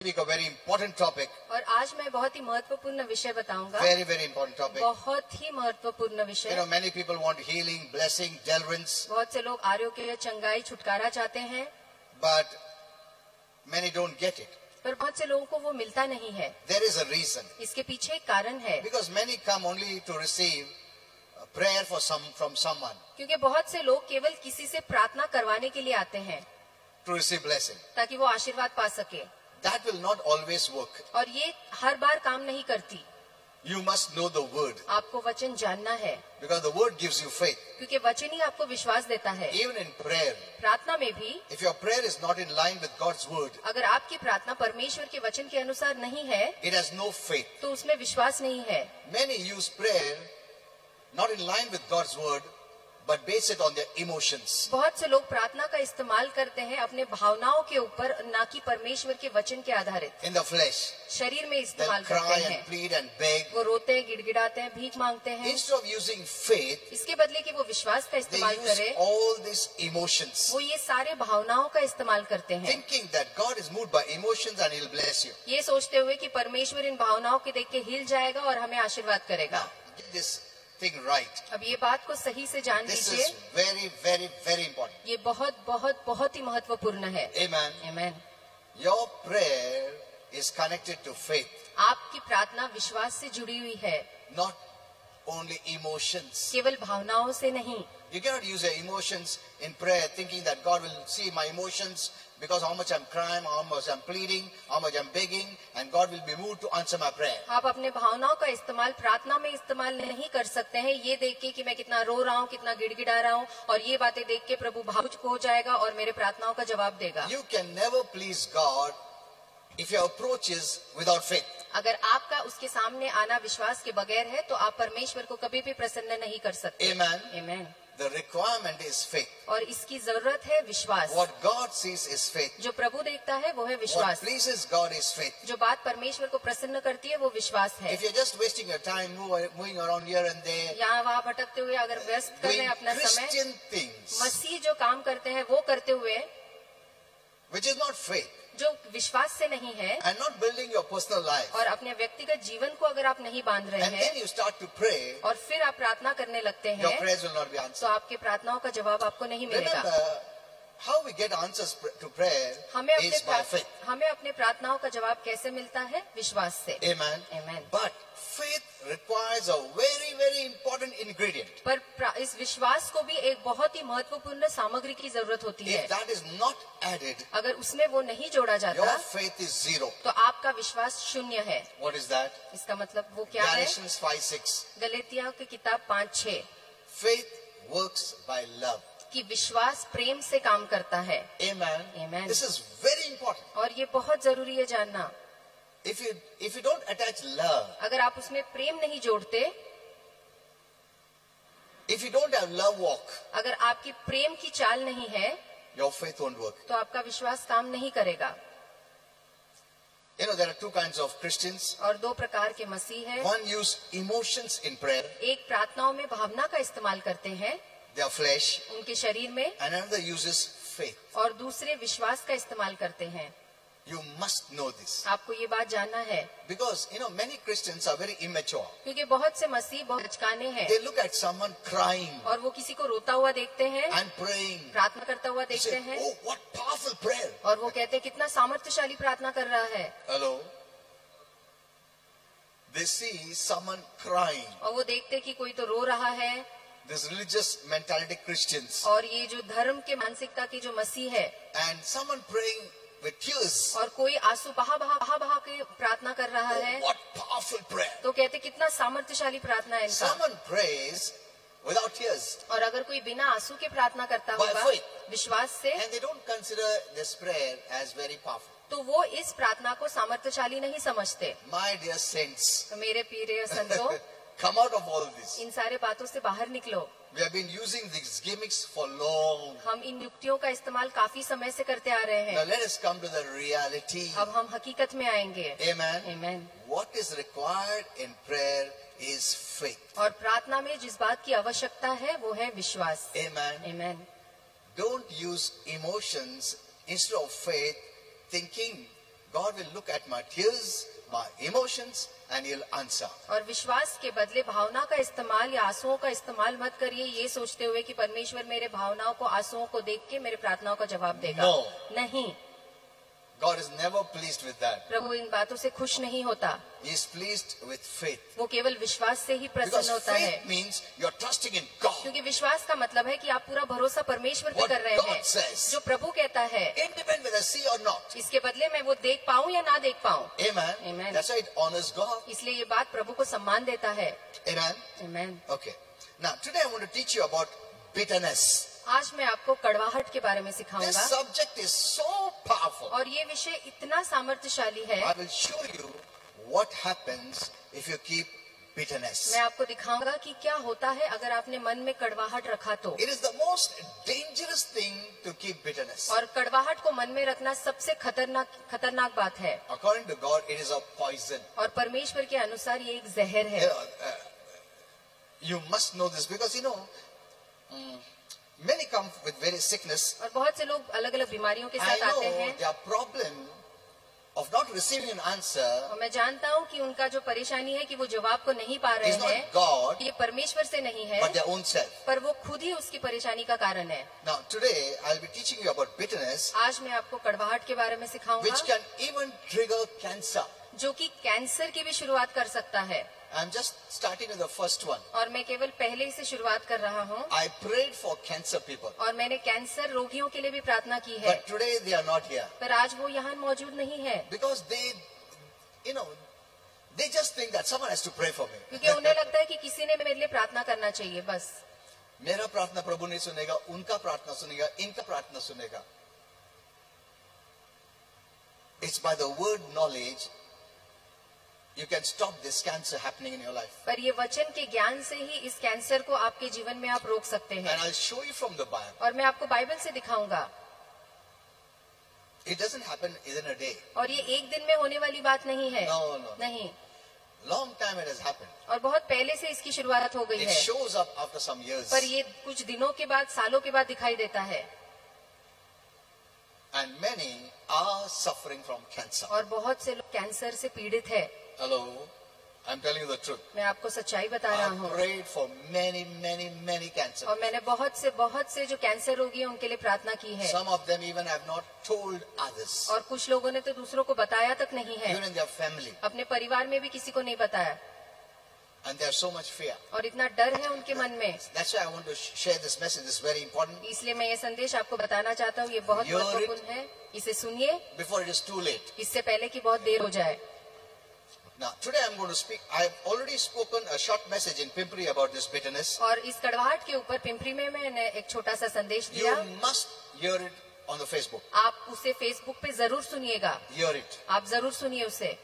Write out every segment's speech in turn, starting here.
speak a very important topic. और आज मैं बहुत ही महत्वपूर्ण विषय बताऊंगा. Very, very important topic. बहुत ही महत्वपूर्ण विषय. Many people want healing, blessing, deliverance. बहुत से लोग आरोग्य, चंगाई, छुटकारा चाहते हैं. But many don't get it. पर बहुत से लोगों को वो मिलता नहीं है. There is a reason. इसके पीछे एक कारण है. Because many come only to receive prayer from someone. क्योंकि बहुत से लोग केवल किसी से प्रार्थना करवाने के लिए आते हैं. To receive blessing. ताकि वो आशीर्वाद पा सके. That will not always work. और ये हर बार काम नहीं करती. You must know the word. आपको वचन जानना है. Because the word gives you faith. क्योंकि वचन ही आपको विश्वास देता है. Even in prayer. प्रार्थना में भी. If your prayer is not in line with God's word. अगर आपकी प्रार्थना परमेश्वर के वचन के अनुसार नहीं है. It has no faith. तो उसमें विश्वास नहीं है. Many use prayer not in line with God's word, but base it on their emotions. बहुत से लोग प्रार्थना का इस्तेमाल करते हैं अपने भावनाओं के ऊपर, ना कि परमेश्वर के वचन के आधारित. In the flesh. शरीर में इस्तेमाल They'll करते cry हैं. and plead and beg. वो रोते हैं, गिड़गिड़ाते हैं, भीख मांगते हैं. Instead of using faith, इसके बदले कि वो विश्वास का they इस्तेमाल use करें, all these emotions. वो ये सारे भावनाओं का इस्तेमाल करते हैं. Thinking that God is moved by emotions and He'll bless you. ये सोचते हुए कि परमेश्वर इन भावनाओं के देख के हिल जाएगा और हमें आशीर्वाद करेगा. Now, get this thing right. अब ये बात को सही से जान This लीजिए. is very, very, very important. ये बहुत बहुत बहुत ही महत्वपूर्ण है. Amen. आमीन. Your prayer is connected to faith, आपकी प्रार्थना विश्वास से जुड़ी हुई है, not only emotions. केवल भावनाओं से नहीं. You cannot use your emotions in prayer thinking that God will see my emotions because how much I'm crying, how much I'm pleading, how much I'm begging, and God will be moved to answer my prayer. आप अपने भावनाओं का इस्तेमाल प्रार्थना में इस्तेमाल नहीं कर सकते हैं. ये देख के कि मैं कितना रो रहा हूँ, कितना गिड़गिड़ा रहा हूँ, और ये बातें देख के प्रभु भावुक हो जाएगा और मेरे प्रार्थनाओं का जवाब देगा. You can never please God if your approach is without faith. अगर आपका उसके सामने आना विश्वास के बगैर है तो आप परमेश्वर को कभी भी प्रसन्न नहीं कर सकते. Amen. आमीन. The requirement is faith. और इसकी जरूरत है विश्वास. What God sees is faith. जो प्रभु देखता है वो है What विश्वास. pleases God is faith. जो बात परमेश्वर को प्रसन्न करती है वो विश्वास है. If you're just wasting your time moving around here and there, यहाँ वहाँ भटकते हुए अगर व्यस्त कर रहे doing हैं अपना समय, Christian things, मसीह जो काम करते हैं वो करते हुए, which is not faith, जो विश्वास से नहीं है, and not building your personal life, और अपने व्यक्तिगत जीवन को अगर आप नहीं बांध रहे and then हैं you start to pray, और फिर आप प्रार्थना करने लगते your हैं, prayers will not be तो answered. आपके प्रार्थनाओं का जवाब आपको नहीं मिलेगा. Remember, how we get answers to prayer is by faith. हमें अपने प्रार्थनाओं का जवाब कैसे मिलता है? विश्वास से. Amen. आमीन. But faith requires a very, very important ingredient. पर इस विश्वास को भी एक बहुत ही महत्वपूर्ण सामग्री की जरूरत होती है. If that is not added, अगर उसमें वो नहीं जोड़ा your जाता faith is zero. तो आपका विश्वास शून्य है. What is that? इसका मतलब वो क्या है? Galatians 5:6. गलातियों की किताब 5:6 Faith works by love. कि विश्वास प्रेम से काम करता है. Amen. Amen. This is very important. और ये बहुत जरूरी है जानना. If you don't attach love, अगर आप उसमें प्रेम नहीं जोड़ते, if you don't have love walk, अगर आपकी प्रेम की चाल नहीं है, your faith won't work. तो आपका विश्वास काम नहीं करेगा. You know, there are two kinds of Christians. और दो प्रकार के मसीह हैं. One use emotions in prayer, एक प्रार्थनाओं में भावना का इस्तेमाल करते हैं their flesh, उनके शरीर में, and another uses faith. और दूसरे विश्वास का इस्तेमाल करते हैं. You must know this. आपको ये बात जानना है. Because, many Christians are very immature. क्योंकि बहुत से मसीह बहुत बचकाने हैं. They look at someone crying और वो किसी को रोता हुआ देखते हैं, and praying. प्रार्थना करता हुआ They देखते say, हैं, oh, what powerful prayer. और वो कहते हैं कितना सामर्थ्यशाली प्रार्थना कर रहा है. Hello? They see someone crying. और वो देखते कि कोई तो रो रहा है. This religious mentality Christians. और ये जो धर्म के मानसिकता की जो मसीह है, And someone praying with tears. और कोई आंसू बहा बहा के प्रार्थना कर रहा Oh, है, what powerful prayer. तो कहते कितना सामर्थ्यशाली प्रार्थना है इनका. Someone prays without tears. और अगर कोई बिना आंसू के प्रार्थना करता By होगा faith. विश्वास से, And they don't consider this prayer as very powerful. तो वो इस प्रार्थना को सामर्थ्यशाली नहीं समझते. My dear saints, तो मेरे प्रिय संतों, come out of all this. इन सारे बातों से बाहर निकलो. We have been using these gimmicks for long. हम इन युक्तियों का इस्तेमाल काफी समय से करते आ रहे Now हैं. let us come to the reality. अब हम हकीकत में आएंगे. Amen. आमीन. What is required in prayer is faith. और प्रार्थना में जिस बात की आवश्यकता है वो है विश्वास. Amen. आमीन. Don't use emotions instead of faith, thinking God will look at my tears, my emotions, and He'll answer. और विश्वास के बदले भावना का इस्तेमाल या आंसुओं का इस्तेमाल मत करिए, ये सोचते हुए कि परमेश्वर मेरे भावनाओं को, आंसुओं को देख के मेरे प्रार्थनाओं का जवाब देगा। No. नहीं, God is never pleased with that. प्रभु इन बातों से खुश नहीं होता। He is pleased with faith. वो केवल विश्वास से ही Because प्रसन्न होता है, faith means you're trusting in God. क्योंकि विश्वास का मतलब है कि आप पूरा भरोसा परमेश्वर पे What कर रहे God हैं। says. जो प्रभु कहता है, Independent whether I see or not. इसके बदले मैं वो देख पाऊं या ना देख पाऊं। Amen. Amen. That's why it honors God. इसलिए ये बात प्रभु को सम्मान देता है। Amen. Amen. Okay. Now today I want to teach you about bitterness. आज मैं आपको कड़वाहट के बारे में This सिखाऊंगा subject is so powerful. और ये विषय इतना सामर्थ्यशाली है। I will show you what happens if you keep bitterness. मैं आपको दिखाऊंगा कि क्या होता है अगर आपने मन में कड़वाहट रखा तो। It is the most dangerous thing to keep bitterness. और कड़वाहट को मन में रखना सबसे खतरनाक बात है। According to God, it is a poison. और परमेश्वर के अनुसार ये एक जहर है। You must know this because many come with various sickness. और बहुत से लोग अलग अलग बीमारियों के I साथ know आते हैं their problem of not receiving an answer और मैं जानता हूँ कि उनका जो परेशानी है कि वो जवाब को नहीं पा रहे is not हैं, God ये परमेश्वर से नहीं है, but their own self. पर वो खुद ही उसकी परेशानी का कारण है। Now today I'll be teaching you about bitterness, आज मैं आपको कड़वाहट के बारे में सिखाऊंगा which can even trigger cancer. जो कि कैंसर की भी शुरुआत कर सकता है। I'm just starting with the first one. और मैं केवल पहले ही से शुरुआत कर रहा हूँ। I prayed for cancer people, और मैंने कैंसर रोगियों के लिए भी प्रार्थना की है, but today they are not here पर आज वो यहाँ मौजूद नहीं है, because they just think that someone has to pray for me. क्योंकि उन्हें लगता है कि किसी ने मेरे लिए प्रार्थना करना चाहिए बस। मेरा प्रार्थना प्रभु नहीं सुनेगा, उनका प्रार्थना सुनेगा, इनका प्रार्थना सुनेगा. It's by the word knowledge you can stop this cancer happening in your life. पर ये वचन के ज्ञान से ही इस कैंसर को आपके जीवन में आप रोक सकते हैं। And I'll show you from the Bible. और मैं आपको बाइबल से दिखाऊंगा। It doesn't happen within a day. और ये एक दिन में होने वाली बात नहीं है। No. नहीं। Long time it has happened. और बहुत पहले से इसकी शुरुआत हो गई It है, shows up after some years. पर ये कुछ दिनों के बाद, सालों के बाद दिखाई देता है। And many are suffering from cancer. और बहुत से लोग कैंसर से पीड़ित है। Hello, I'm telling you the truth. मैं आपको सच्चाई बता रहा I हूँ। prayed for many cancer. और मैंने बहुत से जो कैंसर रोगी हैं उनके लिए प्रार्थना की है। Some of them even have not told others, और कुछ लोगों ने तो दूसरों को बताया तक नहीं है, even in their family. अपने परिवार में भी किसी को नहीं बताया। And there's so much fear. और इतना डर है उनके मन में। That's why I want to share this message. It's very important इसलिए मैं ये संदेश आपको बताना चाहता हूँ, ये बहुत Hear it. महत्वपूर्ण है। इसे सुनिए before it is too late. इससे पहले कि बहुत देर हो जाए। Now, today I'm going to speak. I've already spoken a short message in Pimpri about this bitterness. और इस कड़वाहट के ऊपर पिंपरी में मैंने एक छोटा सा संदेश You दिया। must hear it on the Facebook. आप उसे फेसबुक पे जरूर सुनिएगा। Hear it. आप जरूर सुनिए उसे,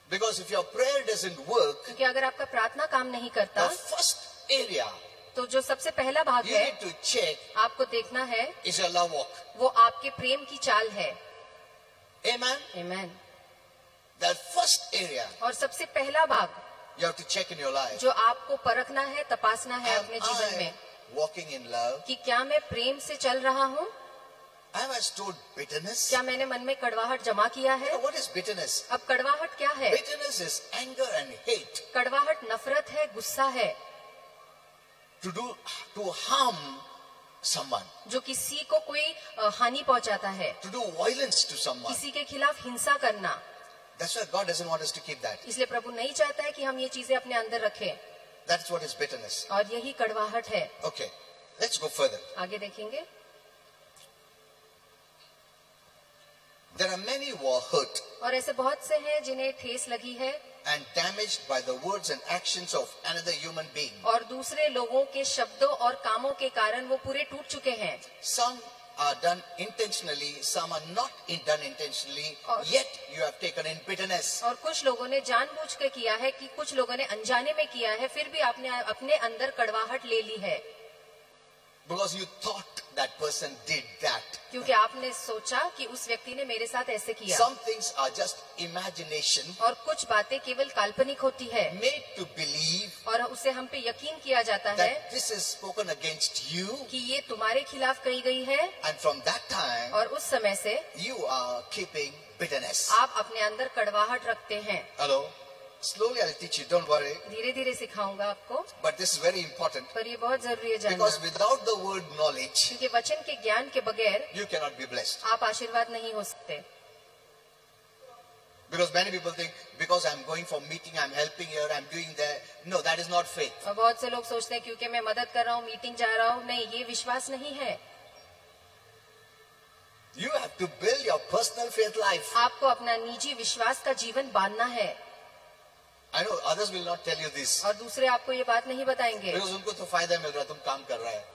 Because if your prayer doesn't work, क्योंकि अगर आपका प्रार्थना काम नहीं करता the first area तो जो सबसे पहला भाग you है need to check आपको देखना है is your love walk. वो आपके प्रेम की चाल है। Amen? Amen. That first area और सबसे पहला भाग you have to check in your life. जो आपको परखना है, तपासना है Am अपने जीवन में, I walking in love? कि क्या मैं प्रेम से चल रहा हूँ, Have I stored bitterness? क्या मैंने मन में कड़वाहट जमा किया You है। know, what is bitterness? अब कड़वाहट क्या है? Bitterness is anger and hate कड़वाहट नफरत है, गुस्सा है, to harm someone, जो किसी को कोई हानि पहुंचाता है, to do violence to someone. किसी के खिलाफ हिंसा करना। That's why God doesn't want us to keep that. इसलिए प्रभु नहीं चाहता है कि हम ये चीजें अपने अंदर रखें, That's what is bitterness. और यही कड़वाहट है। Okay, let's go further. आगे देखेंगे। There are many who are hurt और ऐसे बहुत से हैं जिन्हें ठेस लगी है and damaged by the words and actions of another human being. और दूसरे लोगों के शब्दों और कामों के कारण वो पूरे टूट चुके हैं। Some are done intentionally, some are not done intentionally, yet you have taken in bitterness. और कुछ लोगों ने जानबूझ के किया है, कि कुछ लोगों ने अनजाने में किया है, फिर भी आपने अपने अंदर कड़वाहट ले ली है, Because you thought that person did that. क्योंकि आपने सोचा कि उस व्यक्ति ने मेरे साथ ऐसे किया। Some things are just imagination और कुछ बातें केवल काल्पनिक होती है, made to believe और उसे हम पे यकीन किया जाता है that this is spoken against you, कि ये तुम्हारे खिलाफ कही गई है, and from that time और उस समय से you are keeping bitterness. आप अपने अंदर कड़वाहट रखते हैं. Hello? Slowly I'll teach you, don't worry. धीरे धीरे सिखाऊंगा आपको, But this is very important. पर ये बहुत जरूरी है जानना, Because without the word knowledge, क्योंकि वचन के ज्ञान के बगैर you cannot be blessed. आप आशीर्वाद नहीं हो सकते. Because many people think, because I'm going for meeting, I'm helping here, I'm doing there. No, that is not faith. और बहुत से लोग सोचते हैं क्योंकि मैं मदद कर रहा हूँ, मीटिंग जा रहा हूँ, नहीं, ये विश्वास नहीं है. You have to build your personal faith life. आपको अपना निजी विश्वास का जीवन बांधना है. I know others will not tell you this. और दूसरे आपको ये बात नहीं बताएंगे, Because उनको तो फायदा मिल रहा है, तुम काम कर रहा है.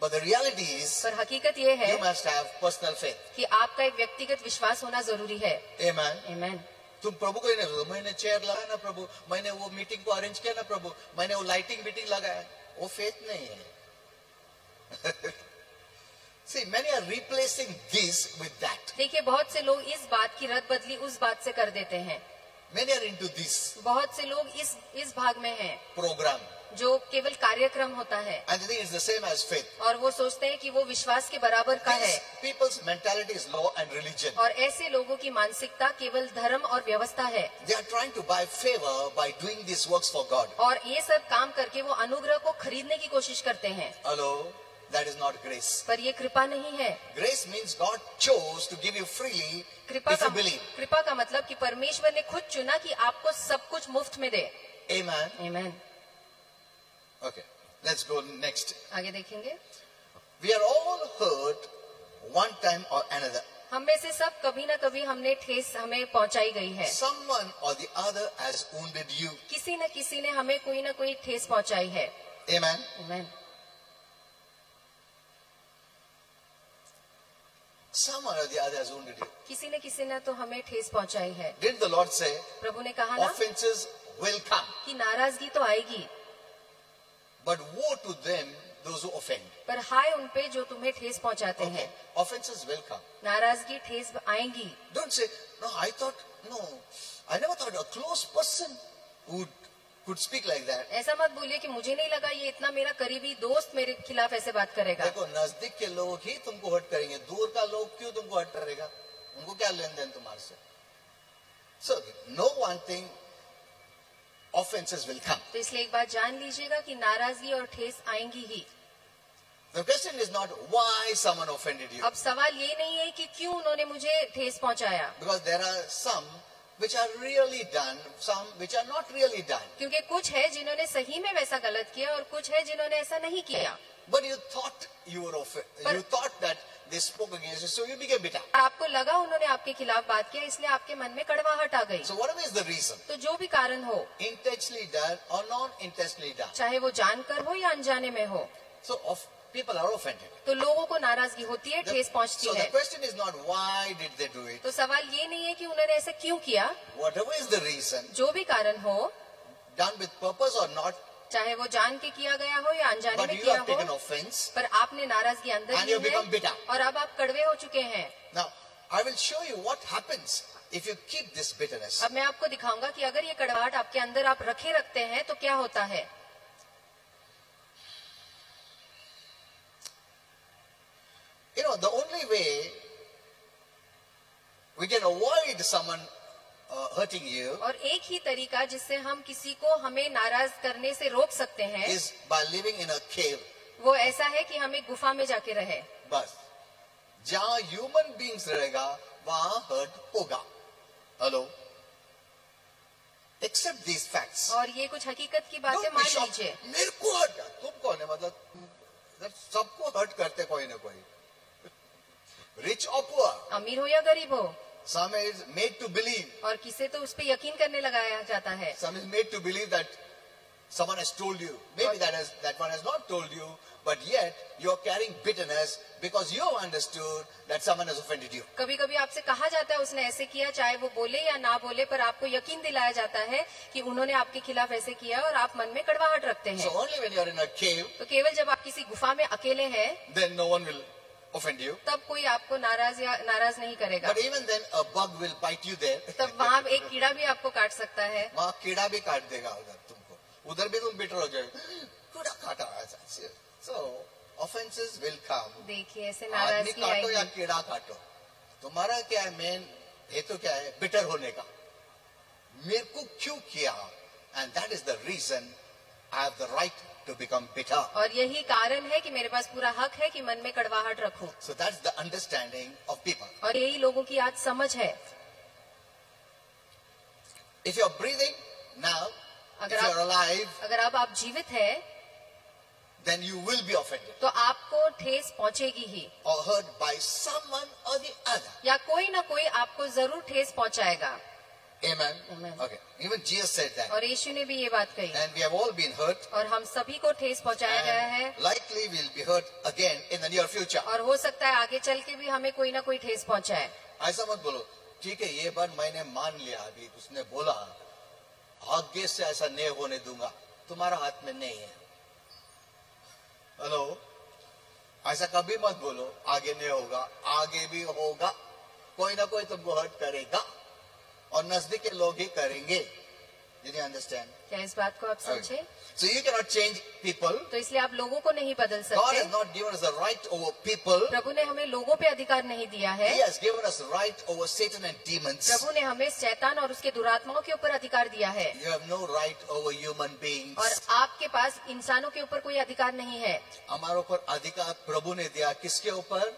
But the reality is, पर हकीकत ये है you must have personal faith. कि आपका एक व्यक्तिगत विश्वास होना जरूरी है. Amen. आमीन. तुम प्रभु को ही नहीं बोलो, मैंने चेयर लगाया ना प्रभु, मैंने वो मीटिंग को अरेंज किया ना प्रभु, मैंने वो लाइटिंग मीटिंग लगाया. वो फेथ नहीं है. See, many are replacing this with that. देखिए, बहुत से लोग इस बात की रद्द बदली उस बात से कर देते हैं. Many are into this बहुत से लोग इस भाग में हैं program. जो केवल कार्यक्रम होता है, And they think it's the same as faith. और वो सोचते हैं कि वो विश्वास के बराबर का है. These people's mentality is law and religion. और ऐसे लोगों की मानसिकता केवल धर्म और व्यवस्था है. They are trying to buy favor by doing these works for God. और ये सब काम करके वो अनुग्रह को खरीदने की कोशिश करते हैं. Hello? That is not grace. पर ये कृपा नहीं है. Grace means God chose to give you freely कृपा if you believe. कृपा का मतलब कि परमेश्वर ने खुद चुना कि आपको सब कुछ मुफ्त में दे. Amen. आमीन. Okay. Let's go next. आगे देखेंगे. We are all hurt one time or another. हम में से सब कभी ना कभी हमने ठेस हमें पहुंचाई गई है. Someone or the other has wounded you. किसी न किसी ने हमें कोई ना कोई ठेस पहुंचाई है. Amen. आमीन. Someone or the other has wounded you. किसी न किसी ने तो हमें ठेस पहुंचाई है. Didn't the Lord say, प्रभु ने कहा ना offenses will come, कि नाराजगी तो आएगी, but woe to them those who offend. पर हाय उन पे जो तुम्हें ठेस पहुंचाते Okay. हैं. Offenses will come. नाराजगी ठेस आएंगी. Don't say, no, I never thought a close person could speak like that. ऐसा मत बोलिए कि मुझे नहीं लगा ये इतना मेरा करीबी दोस्त मेरे खिलाफ ऐसे बात करेगा. देखो, नजदीक के लोग ही तुमको हर्ट करेंगे, दूर का लोग क्यों तुमको हर्ट करेगा? उनको क्या लेन देन तुम्हारे से? So, know one thing, offenses will come. तो इसलिए एक बात जान लीजिएगा कि नाराजगी और ठेस आएंगी ही. The question is not why someone offended you. अब सवाल ये नहीं है कि क्यों उन्होंने मुझे ठेस पहुंचाया, Because there are some which are really done, some which are not really done. क्योंकि कुछ है जिन्होंने सही में वैसा गलत किया और कुछ है जिन्होंने ऐसा नहीं किया. But you thought you were offended. You thought that they spoke against you, so you became bitter. आपको लगा उन्होंने आपके खिलाफ बात किया, इसलिए आपके मन में कड़वाहट आ गई. So whatever is the reason, तो जो भी कारण हो, intentionally done or non-intentionally done, चाहे वो जानकर हो या अनजाने में हो, so people are offended. तो लोगों को नाराजगी होती है, ठेस पहुंचती So the है. question is not why did they do it. तो सवाल ये नहीं है कि उन्होंने ऐसा क्यों किया. Whatever is the reason, जो भी कारण हो, done with purpose or not, चाहे वो जान के किया गया हो या अनजाने but में you किया have taken हो, offense. पर आपने नाराजगी अंदर And Lee you become bitter. है और अब आप कड़वे हो चुके हैं. Now, I will show you what happens if you keep this bitterness. अब मैं आपको दिखाऊंगा कि अगर ये कड़वाहट आपके अंदर आप रखते हैं तो क्या होता है. You know, the only way we can avoid someone hurting you और एक ही तरीका जिससे हम किसी को हमें नाराज करने से रोक सकते हैं, is by living in a cave. वो ऐसा है कि हम एक गुफा में जाके रहे. बस जहां ह्यूमन बींग्स रहेगा वहां हर्ट होगा. Hello, accept these facts. और ये कुछ हकीकत की बातें मान लीजिए. मेरे को हर्ट, तुम कौन है? मतलब सबको हर्ट करते कोई ना कोई, रिच और पुअर, अमीर हो या गरीब हो. some is made to believe, और किसे तो उस पे यकीन करने लगाया जाता है. some is made to believe that someone has told you. Maybe that one has not told you, but yet you are carrying bitterness because you have understood that someone has offended you. कभी कभी आपसे कहा जाता है उसने ऐसे किया, चाहे वो बोले या ना बोले, पर आपको यकीन दिलाया जाता है कि उन्होंने आपके खिलाफ ऐसे किया और आप मन में कड़वाहट रखते So हैं. only when you are in a cave, तो केवल जब आप किसी गुफा में अकेले हैं, then no one will offend you. तब कोई आपको नाराज नहीं करेगा. But even then a bug will bite you there. तब वहाँ एक कीड़ा भी आपको काट सकता है. वहाँ कीड़ा भी काट देगा उधर तुमको. उधर भी तुम बिटर हो जाओगे, कूड़ा काटा ऐसा। So offenses will come. देखिए ऐसे आदमी नाराजगी काटो या आएगी। कीड़ा काटो, तुम्हारा क्या है मेन हेतु क्या है? बिटर होने का। मेरे को क्यों किया? And that is the reason I have the right to become bitter. और यही कारण है कि मेरे पास पूरा हक है कि मन में कड़वाहट रखूं। So that's the understanding of people. और यही लोगों की आज समझ है। If you're breathing now, if अगर you're alive, अगर अब आप जीवित है then you will be offended तो आपको ठेस पहुंचेगी ही, or hurt by someone or the other. या कोई ना कोई आपको जरूर ठेस पहुंचाएगा। Amen. Amen. Okay. Even Jesus said that. और यीशु ने भी ये बात कही। And we have all been hurt. और हम सभी को ठेस पहुंचाया गया है। And likely we'll be hurt again in the near future. और हो सकता है आगे चल के भी हमें कोई ना कोई ठेस पहुंचाए। ऐसा मत बोलो, ठीक है ये बात मैंने मान लिया, अभी उसने बोला आगे से ऐसा नहीं होने दूंगा, तुम्हारा हाथ में नहीं है। हेलो, ऐसा कभी मत बोलो आगे नहीं होगा, आगे भी होगा, कोई ना कोई तुमको हर्ट करेगा और नजदीक के लोग ही करेंगे। Did you understand? क्या इस बात को आप समझे? So you cannot change people. तो इसलिए आप लोगों को नहीं बदल God सकते। has not given us the right over people. प्रभु ने हमें लोगों पे अधिकार नहीं दिया है। He has given us right over Satan and demons. प्रभु ने हमें शैतान और उसके दुरात्माओं के ऊपर अधिकार दिया है। You have no right over human beings. और आपके पास इंसानों के ऊपर कोई अधिकार नहीं है। हमारे ऊपर अधिकार प्रभु ने दिया किसके ऊपर?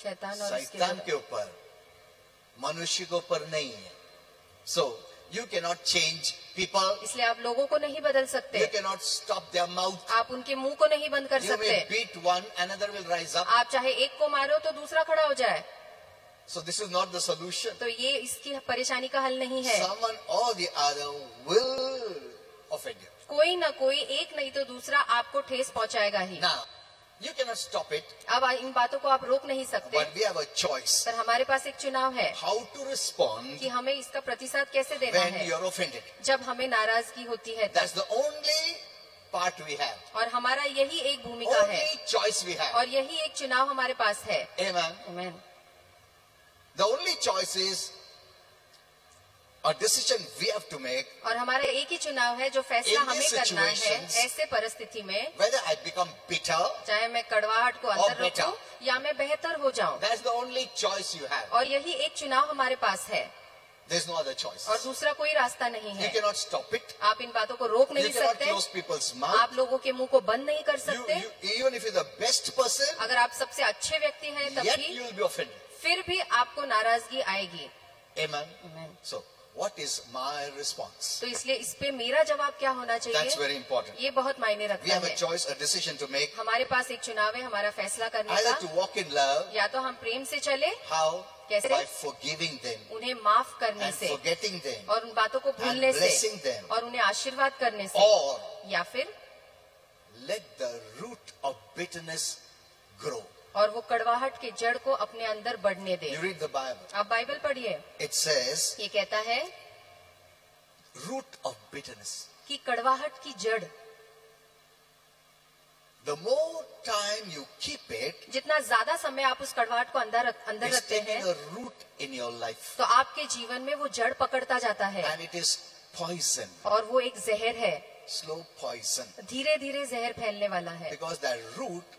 शैतान और उसके शैतान के ऊपर, मनुष्य के ऊपर नहीं है। So you cannot change people. इसलिए आप लोगों को नहीं बदल सकते। You cannot stop their mouth. आप उनके मुंह को नहीं बंद कर You may सकते। beat one, another will rise up. आप चाहे एक को मारो तो दूसरा खड़ा हो जाए। So this is not the solution. तो ये इसकी परेशानी का हल नहीं है। Someone or the other will offend you. कोई ना कोई, एक नहीं तो दूसरा आपको ठेस पहुंचाएगा ही। Now, you cannot stop it, अब इन बातों को आप रोक नहीं सकते, but we have a choice पर हमारे पास एक चुनाव है how to respond कि हमें इसका प्रतिसाद कैसे देना when है you're offended. जब हमें नाराजगी होती है That's तब। the only part we have. और हमारा यही एक भूमिका है Only choice we have. और यही एक चुनाव हमारे पास है। Amen. आमीन। The only choice is a decision we have to make और हमारा एक ही चुनाव है जो फैसला In हमें these करना है situations, ऐसे परिस्थिति में, whether I become bitter. चाहे मैं कड़वाहट को अंदर better. रखूं या मैं बेहतर हो जाऊं। That's the only choice you have. और यही एक चुनाव हमारे पास है There's no other choice. और दूसरा कोई रास्ता नहीं You है। cannot stop it. आप इन बातों को रोक You नहीं cannot सकते। close people's mouth. आप लोगों के मुंह को बंद नहीं कर सकते। Even if you're the best person, अगर आप सबसे अच्छे व्यक्ति हैं तब yet भी you will be offended. फिर भी आपको नाराजगी आएगी। Amen. Amen. So, what is my response? तो इसलिए इस पे मेरा जवाब क्या होना That's चाहिए, very important. ये बहुत मायने We रखता have a है। choice, a decision to make. हमारे पास एक चुनाव है, हमारा फैसला करने Either का। to walk in love, या तो हम प्रेम से चले, how? कैसे? By forgiving them उन्हें माफ करने and से forgetting them, और उन बातों को भूलने blessing से them. और उन्हें आशीर्वाद करने से, or या फिर let the root of bitterness grow. और वो कड़वाहट के जड़ को अपने अंदर बढ़ने दे। You read the Bible. आप बाइबल पढ़िए, It says, ये कहता है root of bitterness. कि कड़वाहट की जड़, The more time you keep it, जितना ज्यादा समय आप उस कड़वाहट को अंदर it's रखते taking हैं a root in your life. तो आपके जीवन में वो जड़ पकड़ता जाता है And it is poison, और वो एक जहर है, slow poison. धीरे धीरे जहर फैलने वाला है। Because that root,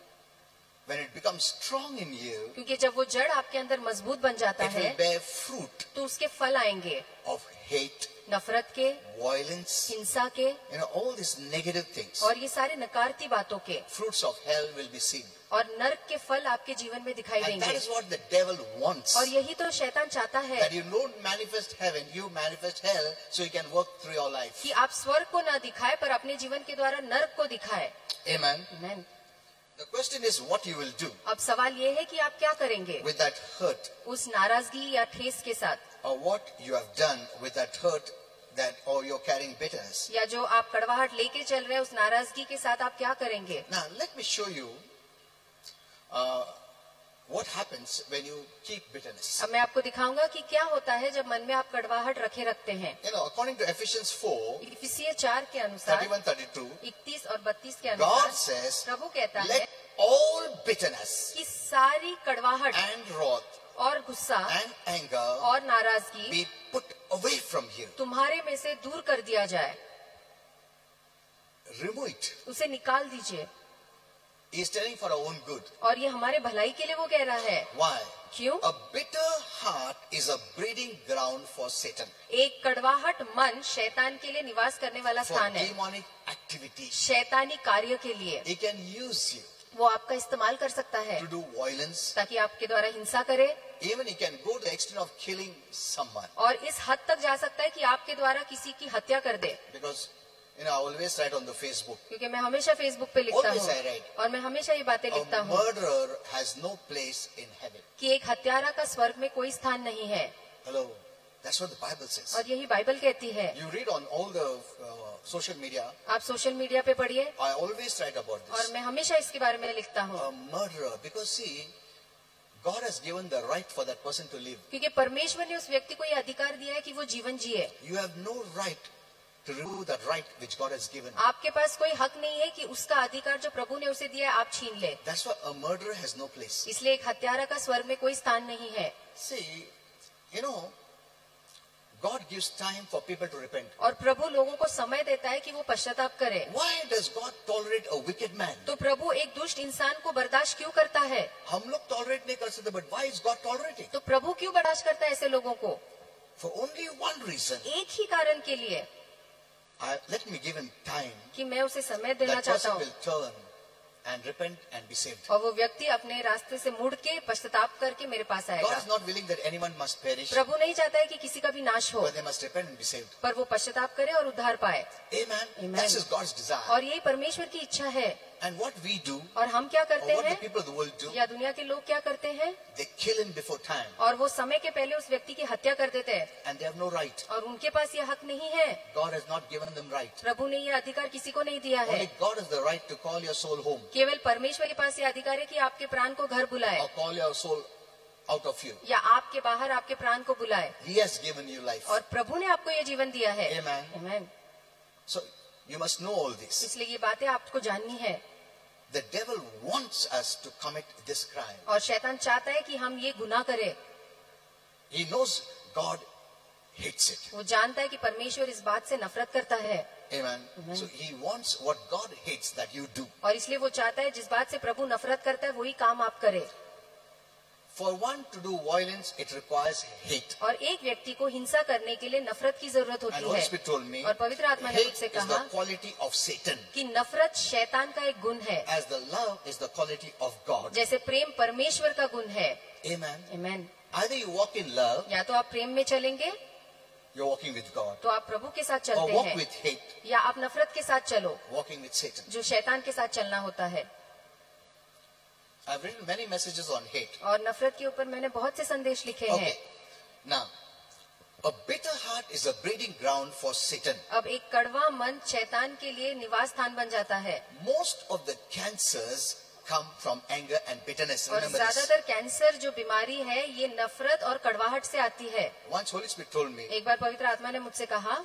when it becomes strong in you, क्योंकि जब वो जड़ आपके अंदर मजबूत बन जाता it will है bear fruit तो उसके फल आएंगे, of hate, नफरत के, violence, हिंसा के all these negative things. और ये सारे नकारती बातों के, Fruits of hell will be seen. और नर्क के फल आपके जीवन में दिखाई And that देंगे। is what the devil wants. और यही तो शैतान चाहता है That you don't manifest heaven, you manifest hell, so you can work through your life. कि आप स्वर्ग को ना दिखाए पर अपने जीवन के द्वारा नर्क को दिखाए। Amen. Amen. The question is what you will do अब सवाल ये है कि आप क्या करेंगे with that hurt, उस नाराजगी या ठेस के साथ, or what you have done with that hurt, that or you're carrying bitterness. या जो आप कड़वाहट लेके चल रहे हैं उस नाराजगी के साथ आप क्या करेंगे। Now let me show you what happens when you keep bitterness. अब मैं आपको दिखाऊंगा कि क्या होता है जब मन में आप कड़वाहट रखे रखते हैं। You know, according to Ephesians 4, इफिसियों 4 के अनुसार 31-32, 31 और 32 के God अनुसार says, प्रभु कहता है let all bitterness कि सारी कड़वाहट and wrath और गुस्सा and anger और नाराजगी be put away from you. तुम्हारे में से दूर कर दिया जाए। remove it. उसे निकाल दीजिए। He is telling for our own good. और ये हमारे भलाई के लिए वो कह रहा है। Why? क्यों? A bitter heart is a breeding ground for Satan. एक कड़वाहट मन शैतान के लिए निवास करने वाला For स्थान है, demonic activities. शैतानी कार्य के लिए। He can use you वो आपका इस्तेमाल कर सकता है to do violence. ताकि आपके द्वारा हिंसा करे, Even he can go to the extent of killing someone. और इस हद तक जा सकता है कि आपके द्वारा किसी की हत्या कर दे। Because, you know, I always write on the Facebook. क्योंकि मैं हमेशा फेसबुक पे लिखता Always I हूँ write. और मैं हमेशा ये बातें A लिखता हूँ murderer has no place in heaven. कि एक हत्यारा का स्वर्ग में कोई स्थान नहीं है, Hello. That's what the Bible says. और यही बाइबल कहती है। You read on all the social media. आप सोशल मीडिया पे पढ़िए, I always write about और this. मैं हमेशा इसके बारे में लिखता हूँ। A murderer. Because see, God has given the right for that person to live. क्योंकि परमेश्वर ने उस व्यक्ति को ये अधिकार दिया है कि वो जीवन जिए। You have no right to remove that right which God has given. आपके पास कोई हक नहीं है कि उसका अधिकार जो प्रभु ने उसे दिया है आप छीन ले। That's why a murderer has no place. इसलिए एक हत्यारा का स्वर्ग में कोई स्थान नहीं है। See, you know, God gives time for people to repent. और प्रभु लोगों को समय देता है कि वो पश्चाताप करे। Why does God tolerate a wicked man? तो प्रभु एक दुष्ट इंसान को बर्दाश्त क्यों करता है? हम लोग tolerate नहीं कर सकते, but why is God tolerating? तो प्रभु क्यों बर्दाश्त करता है ऐसे लोगों को? For only one reason. एक ही कारण के लिए Let me give him time. कि मैं उसे समय देना That चाहता person हूँ, will turn and repent and be saved. और वो व्यक्ति अपने रास्ते से मुड़ के पश्चाताप करके मेरे पास God आएगा। is not willing that anyone must perish, प्रभु नहीं चाहता है कि किसी का भी नाश हो, but they must repent and be saved. पर वो पश्चाताप करे और उद्धार पाए। Amen. Amen. That is God's desire. और यही परमेश्वर की इच्छा है। And what we do, और हम क्या or करते what the हैं, people of the world do, या दुनिया के लोग क्या करते हैं, they kill him before time, और वो समय के पहले उस व्यक्ति की हत्या कर देते हैं, and they have no right. और उनके पास ये हक नहीं है। God has not given them right. प्रभु ने ये अधिकार किसी को नहीं दिया है। Only God has the right to call your soul home, केवल परमेश्वर के पास ये अधिकार है कि आपके प्राण को घर बुलाए, or call your soul out of you. या आपके बाहर आपके प्राण को बुलाए। He has given you life. और प्रभु ने आपको ये जीवन दिया है। Amen. Amen. So you must know all this. इसलिए ये बातें आपको जाननी है। The devil wants us to commit this crime. और शैतान चाहता है कि हम ये गुनाह करें। He knows God hates it. वो जानता है कि परमेश्वर इस बात से नफरत करता है, Amen. So he wants what God hates that you do. और इसलिए वो चाहता है जिस बात से प्रभु नफरत करता है वही काम आप करें। For one to do violence, it requires hate. और एक व्यक्ति को हिंसा करने के लिए नफरत की जरूरत And होती Holy है। Spirit told me, और पवित्र आत्मा ने hate मुझसे is कहा the quality of Satan, कि नफरत शैतान का एक गुण है, as the love is the quality of God. जैसे प्रेम परमेश्वर का गुण है। Amen. Amen. Either you walk in love, या तो आप प्रेम में चलेंगे you're walking with God, तो आप प्रभु के साथ or चलते walk हैं, with hate, या आप नफरत के साथ चलो walking with Satan. जो शैतान के साथ चलना होता है। I've written many messages on hate. और नफरत के ऊपर मैंने बहुत से संदेश लिखे हैं। Okay. Now, a bitter heart is a breeding ground for Satan. अब एक कड़वा मन शैतान के लिए निवास स्थान बन जाता है, Most of the cancers come from anger and bitterness. और Remember this. ज्यादातर कैंसर जो बीमारी है ये नफरत और कड़वाहट से आती है। Once Holy Spirit told me, एक बार पवित्र आत्मा ने मुझसे कहा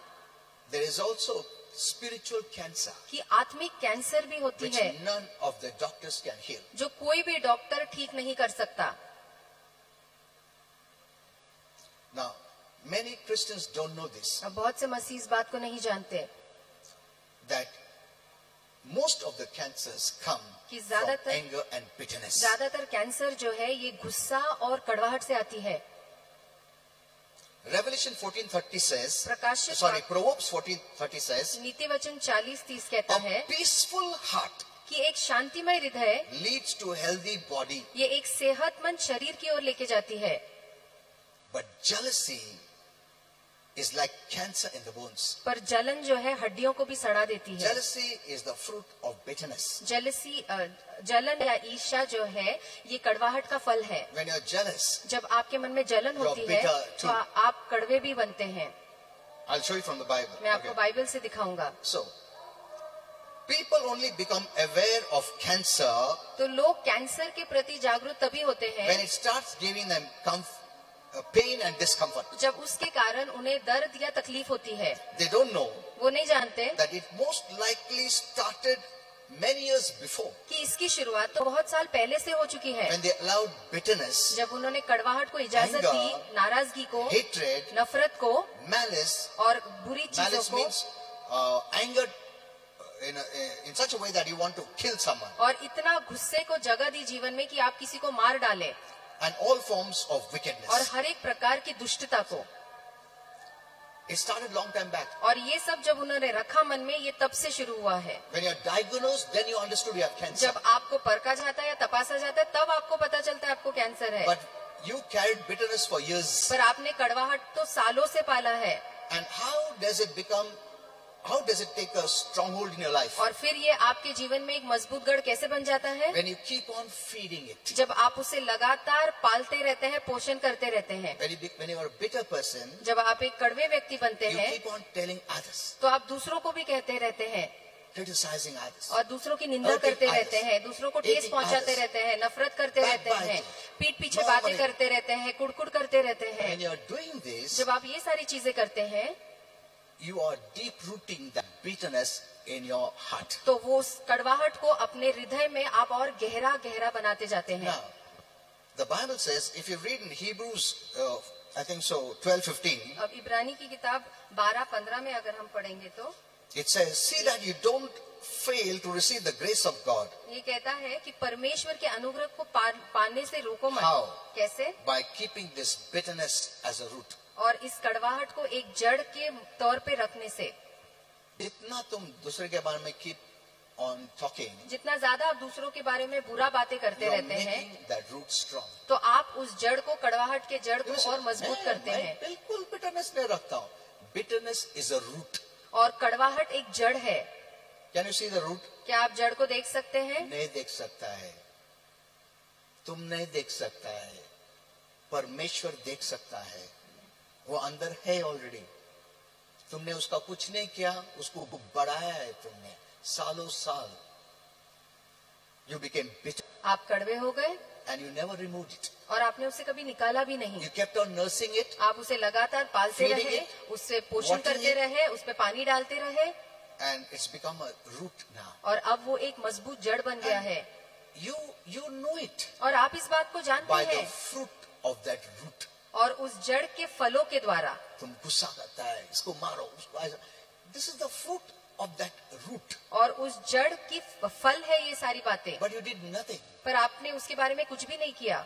there is also spiritual cancer, कि आत्मिक कैंसर भी होती which है none of the doctors can heal. जो कोई भी डॉक्टर ठीक नहीं कर सकता। Now, many Christians don't know this, अब बहुत से मसीह इस बात को नहीं जानते that most of the cancers come कि from ज्यादातर anger and bitterness. ज्यादातर कैंसर जो है ये गुस्सा और कड़वाहट से आती है। Revelation 14:30 says, प्रकाशित sorry, Proverbs 14:30 says, नीति वचन 40:30 कहता है a peaceful heart कि एक शांतिमय हृदय leads to a healthy body, ये एक सेहतमंद शरीर की ओर लेके जाती है, but jealousy is like cancer in the bones. पर जलन जो है हड्डियों को भी सड़ा देती है। Jealousy is the fruit of bitterness. जलन या ईर्ष्या जो है ये कड़वाहट का फल है। When you're jealous, जब आपके मन में जलन You're होती है bitter तो too. आप कड़वे भी बनते हैं। I'll show you from the Bible. मैं आपको Okay. बाइबल से दिखाऊंगा। So, people only become aware of cancer तो लोग कैंसर के प्रति जागरूक तभी होते when हैं it starts giving them pain and discomfort. जब उसके कारण उन्हें दर्द या तकलीफ होती है। They don't know वो नहीं जानते that it most likely started many years before कि इसकी शुरुआत तो बहुत साल पहले से हो चुकी है, when they allowed bitterness, जब उन्होंने कड़वाहट को इजाजत Anger, दी, नाराजगी को, hatred, नफरत को malice. और बुरी चीजों Malice को। means anger, in such a way that you want to kill someone. और इतना गुस्से को जगह दी जीवन में कि आप किसी को मार डालें, And all forms of और wickedness. हर एक प्रकार की दुष्टता को। It started long time back. और ये सब जब उन्होंने रखा मन में, ये तब से शुरू हुआ है। When you are diagnosed, then you understood you have cancer. जब आपको परखा जाता है या तपासा जाता है, तब आपको पता चलता है आपको कैंसर है। But you carried bitterness for years. पर आपने कड़वाहट तो सालों से पाला है। And how does it take a stronghold in your life? और फिर ये आपके जीवन में एक मजबूत गढ़ कैसे बन जाता है? When you keep on feeding it. जब आप उसे लगातार पालते रहते हैं, पोषण करते रहते हैं। When you are a bitter person, जब आप एक कड़वे व्यक्ति बनते you हैं, keep on telling others, तो आप दूसरों को भी कहते रहते हैं criticizing others. और दूसरों की निंदा Hurting करते others. रहते हैं, दूसरों को ठेस Hating पहुंचाते others. रहते हैं, नफरत करते रहते हैं, Backbiting. पीठ पीछे Murmuring. बातें करते रहते हैं, कुड़कुड़ करते रहते हैं। When you are doing this, जब आप ये सारी चीजें करते हैं, you are deep rooting that bitterness in your heart. तो वो उस कड़वाहट को अपने हृदय में आप और गहरा गहरा बनाते जाते हैं। Now, the Bible says, if you read in Hebrews, I think so, 12:15, अब इब्रानी की किताब 12-15 में अगर हम पढ़ेंगे तो it says, see that you don't fail to receive the grace of God. ये कहता है कि परमेश्वर के अनुग्रह को पाने से रोको मत। How? कैसे? By keeping this bitterness as a root. और इस कड़वाहट को एक जड़ के तौर पे रखने से। जितना तुम दूसरे के बारे में keep on talking, जितना ज्यादा आप दूसरों के बारे में बुरा बातें करते you are रहते हैं, making that root strong. तो आप उस जड़ को, कड़वाहट के जड़ You को say, और मजबूत करते मैं हैं। बिल्कुल bitterness नहीं रखता हूँ. Bitterness is a root. और कड़वाहट एक जड़ है। Can you see the root? क्या आप जड़ को देख सकते हैं? नहीं देख सकता है, तुम नहीं देख सकता है, परमेश्वर देख सकता है, वो अंदर है ऑलरेडी। तुमने उसका कुछ नहीं किया, उसको बढ़ाया है तुमने सालों साल। You became bitter आप कड़वे हो गए and you never removed it. और आपने उसे कभी निकाला भी नहीं। You kept on nursing it आप उसे लगातार पालते Feeding रहे, it, उससे पोषण watering करते it. रहे, उस पे पानी डालते रहे, and it's become a root now. और अब वो एक मजबूत जड़ बन गया है। You know it और आप इस बात को जानते by the हैं, fruit of that root. और उस जड़ के फलों के द्वारा। तुम गुस्सा करता है, इसको मारो, उसको ऐसा। This is the fruit of that root. और उस जड़ की फल है ये सारी बातें। But you did nothing. पर आपने उसके बारे में कुछ भी नहीं किया।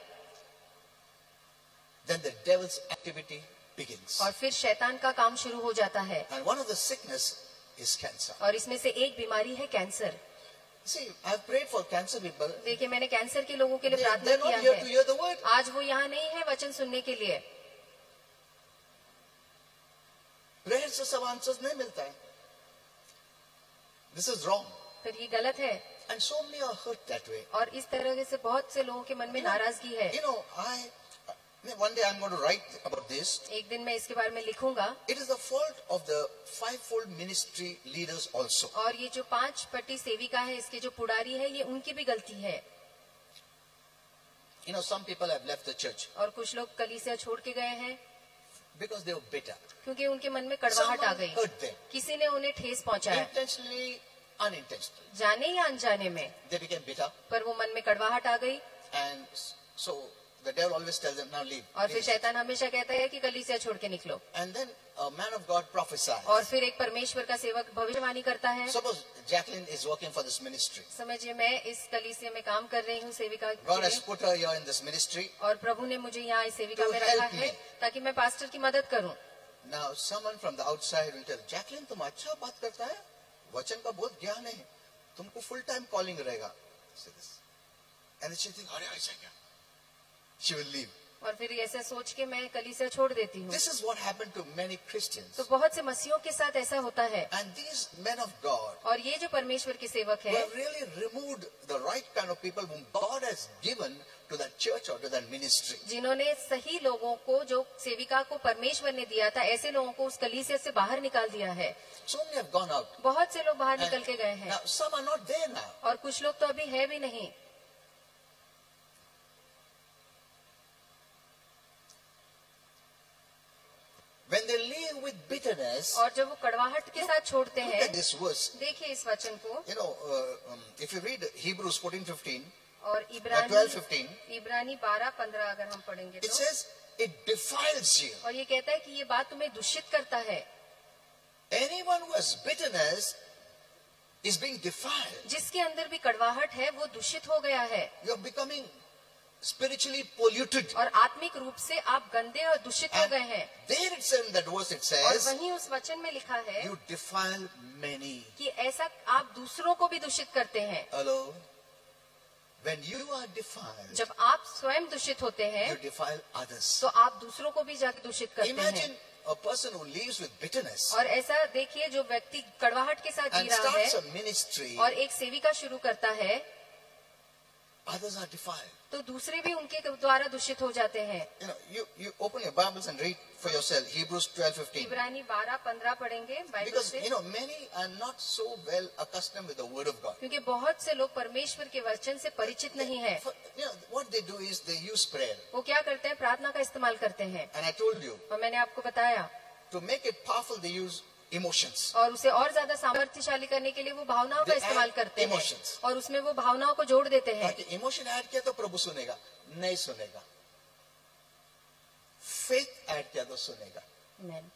Then the devil's activity begins. और फिर शैतान का काम शुरू हो जाता है। And one of the sickness is cancer. और इसमें से एक बीमारी है cancer. See, I've prayed for cancer people. देखिए, मैंने कैंसर के लोगों के लिए प्रार्थना They're किया not here to है। hear the word. आज वो यहाँ नहीं है वचन सुनने के लिए। Prayer से सब answers नहीं मिलता है. This is wrong. फिर ये गलत है। And so many are hurt that way. और इस तरह से बहुत से लोगों के मन में नाराजगी है। You know, one day I'm going to write about this. एक दिन मैं इसके बारे में लिखूंगा। It is the fault of the fivefold ministry leaders also. और ये जो 5 पट्टी सेविका है, इसके जो पुडारी है, ये उनकी भी गलती है। You know, some people have left the church और कुछ लोग कलीसिया छोड़ के गए हैं because they were bitter. क्योंकि उनके मन में कड़वाहट आ Someone गई। hurt them. किसी ने उन्हें ठेस पहुंचाया, Intentionally, unintentionally. जाने या अनजाने में, They became bitter. पर वो मन में कड़वाहट आ गई। And so the devil always tells them, now leave. और फिर leave. शैतान हमेशा कहता है कि कलीसिया छोड़ के निकलो। And then a man of God prophesies. और फिर एक परमेश्वर का सेवक भविष्यवाणी करता है। Suppose Jacqueline is working for this ministry. समझिए, मैं इस कलीसिया में काम कर रही हूँ सेविका के God has लिए, put her here in this ministry. और प्रभु ने मुझे यहाँ इस सेविका To में रखा help है me. ताकि मैं पास्टर की मदद करूँ। Now someone from the outside will tell, Jacqueline तुम अच्छा बात करता है, वचन का बहुत ज्ञान है, तुमको full time calling रहेगा. Say this. And then she thinks, अरे ऐसा क्या? She will leave. और फिर ऐसा सोच के मैं कलीसिया छोड़ देती हूँ। This is what happened to many Christians. तो बहुत से मसीहों के साथ ऐसा होता है। And these men of God और ये जो परमेश्वर के सेवक who है, have really removed the right kind of people whom God has given to that church or to that ministry. जिन्होंने सही लोगों को, जो सेविका को परमेश्वर ने दिया था, ऐसे लोगों को उस कलीसिया से बाहर निकाल दिया है। So many have gone out. बहुत से लोग बाहर And निकल के गए हैं, now some are not there now. और कुछ लोग तो अभी है भी नहीं। When they live with bitterness, और जब वो कड़वाहट के साथ छोड़ते look हैं, at this verse. देखिए इस वचन को। You know, if you read Hebrews 14:15, और 12:15, इब्रानी 12-15 अगर हम पढ़ेंगे it तो, says it defiles you. और ये कहता है कि ये बात तुम्हें दूषित करता है। Anyone who has bitterness is being defiled. जिसके अंदर भी कड़वाहट है वो दूषित हो गया है You are becoming spiritually polluted. और आत्मिक रूप से आप गंदे और दूषित हो And गए हैं। there itself in that verse it और says, वहीं उस वचन में लिखा है you defile many. कि ऐसा आप दूसरों को भी दूषित करते हैं। Hello? When you are defiled, जब आप स्वयं दूषित होते हैं you defile others. तो आप दूसरों को भी जाके दूषित करते Imagine हैं। a person who lives with bitterness और ऐसा देखिए जो व्यक्ति कड़वाहट के साथ जी and रहा starts है a ministry, और एक सेविका शुरू करता है others are defiled. तो दूसरे भी उनके द्वारा दूषित हो जाते हैं। You open your Bibles and read for yourself Hebrews 12:15. इब्रानी 12-15 पढ़ेंगे बाइबल Because से, many are not so well accustomed with the word of God. क्योंकि बहुत से लोग परमेश्वर के वचन से परिचित नहीं है। What they do is they use prayer. वो क्या करते हैं, प्रार्थना का इस्तेमाल करते हैं। And I told you, और मैंने आपको बताया to make it powerful, they use emotions. और उसे और ज्यादा सामर्थ्यशाली करने के लिए वो भावनाओं का They इस्तेमाल add करते हैं emotions. और उसमें वो भावनाओं को जोड़ देते हैं। ताकि इमोशन ऐड किया तो प्रभु सुनेगा, नहीं सुनेगा। फेथ ऐड किया तो सुनेगा। Amen.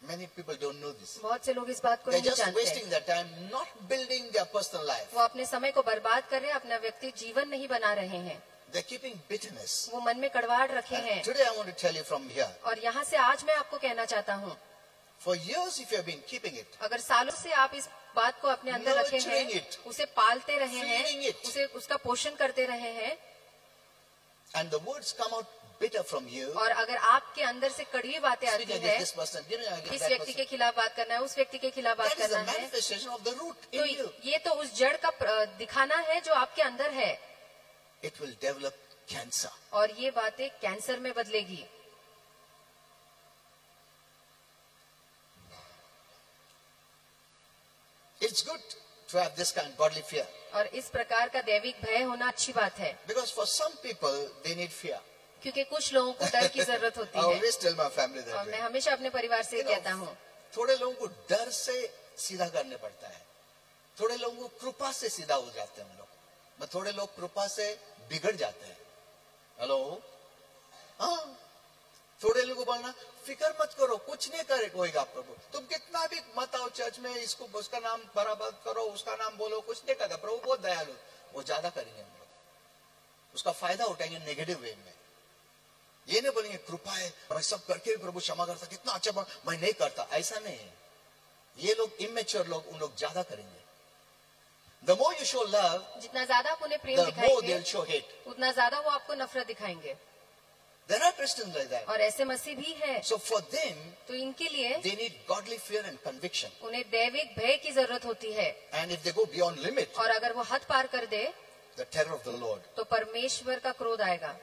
Many people don't know this. बहुत से लोग इस बात को They're नहीं just जानते। wasting their time not building their personal life. वो अपने समय को बर्बाद कर रहे हैं, अपना व्यक्ति जीवन नहीं बना रहे हैं। They're keeping bitterness. वो मन में कड़वाहट रखे And हैं। today I want to tell you from here. और यहाँ से आज मैं आपको कहना चाहता हूँ, For years if you have been keeping it, अगर सालों से आप इस बात को अपने अंदर रखे Nurturing हैं, it. उसे पालते रहे Feeding हैं, it. उसे उसका पोषण करते रहे हैं, and the words come out bitter from you, और अगर आपके अंदर से कड़वी बातें आती speaking है, against this person, giving against इस that व्यक्ति के person, खिलाफ बात करना है, उस व्यक्ति के खिलाफ बात that is the करना है, manifestation of the root तो in you. ये तो उस जड़ का दिखाना है जो आपके अंदर है, It will develop cancer. और ये बातें कैंसर में बदलेगी। It's good to have this kind of godly fear. और इस प्रकार का दैविक भय होना अच्छी बात है, Because for some people, they need fear. क्योंकि कुछ लोगों को डर की जरूरत I होती है। always tell my family और that मैं way. हमेशा अपने परिवार से You know, कहता हूँ, थोड़े लोगों को डर से सीधा करने पड़ता है, थोड़े लोगों को कृपा से सीधा हो जाते हैं हम लोग, but थोड़े लोग कृपा से बिगड़ जाते हैं। हेलो, हाँ, थोड़े लोगों को बोलना फिक्र मत करो, कुछ नहीं करे होगा प्रभु, तुम कितना भी मत आओ चर्च में, इसको उसका नाम बराबर करो, उसका नाम बोलो, कुछ नहीं करता प्रभु, बहुत दयालु, वो ज्यादा करेंगे हम लोग, उसका फायदा उठाएंगे नेगेटिव वे में। ये नहीं बोलेंगे कृपा है, मैं सब करके भी प्रभु क्षमा करता, कितना अच्छा मैं नहीं करता, ऐसा नहीं है। ये लोग इमेच्योर लोग, उन लोग ज्यादा करेंगे। The more you show love, जितना ज्यादा आप उन्हें प्रेम the more दिखाएंगे, they'll show hate. उतना ज्यादा वो आपको नफरत दिखाएंगे। There are Christians like that. और ऐसे मसीह भी है, So for them, तो इनके लिए they need godly fear and conviction. उन्हें दैविक भय की जरूरत होती है, And if they go beyond limit, और अगर वो हद पार कर दे the terror of the Lord. तो परमेश्वर का क्रोध आएगा।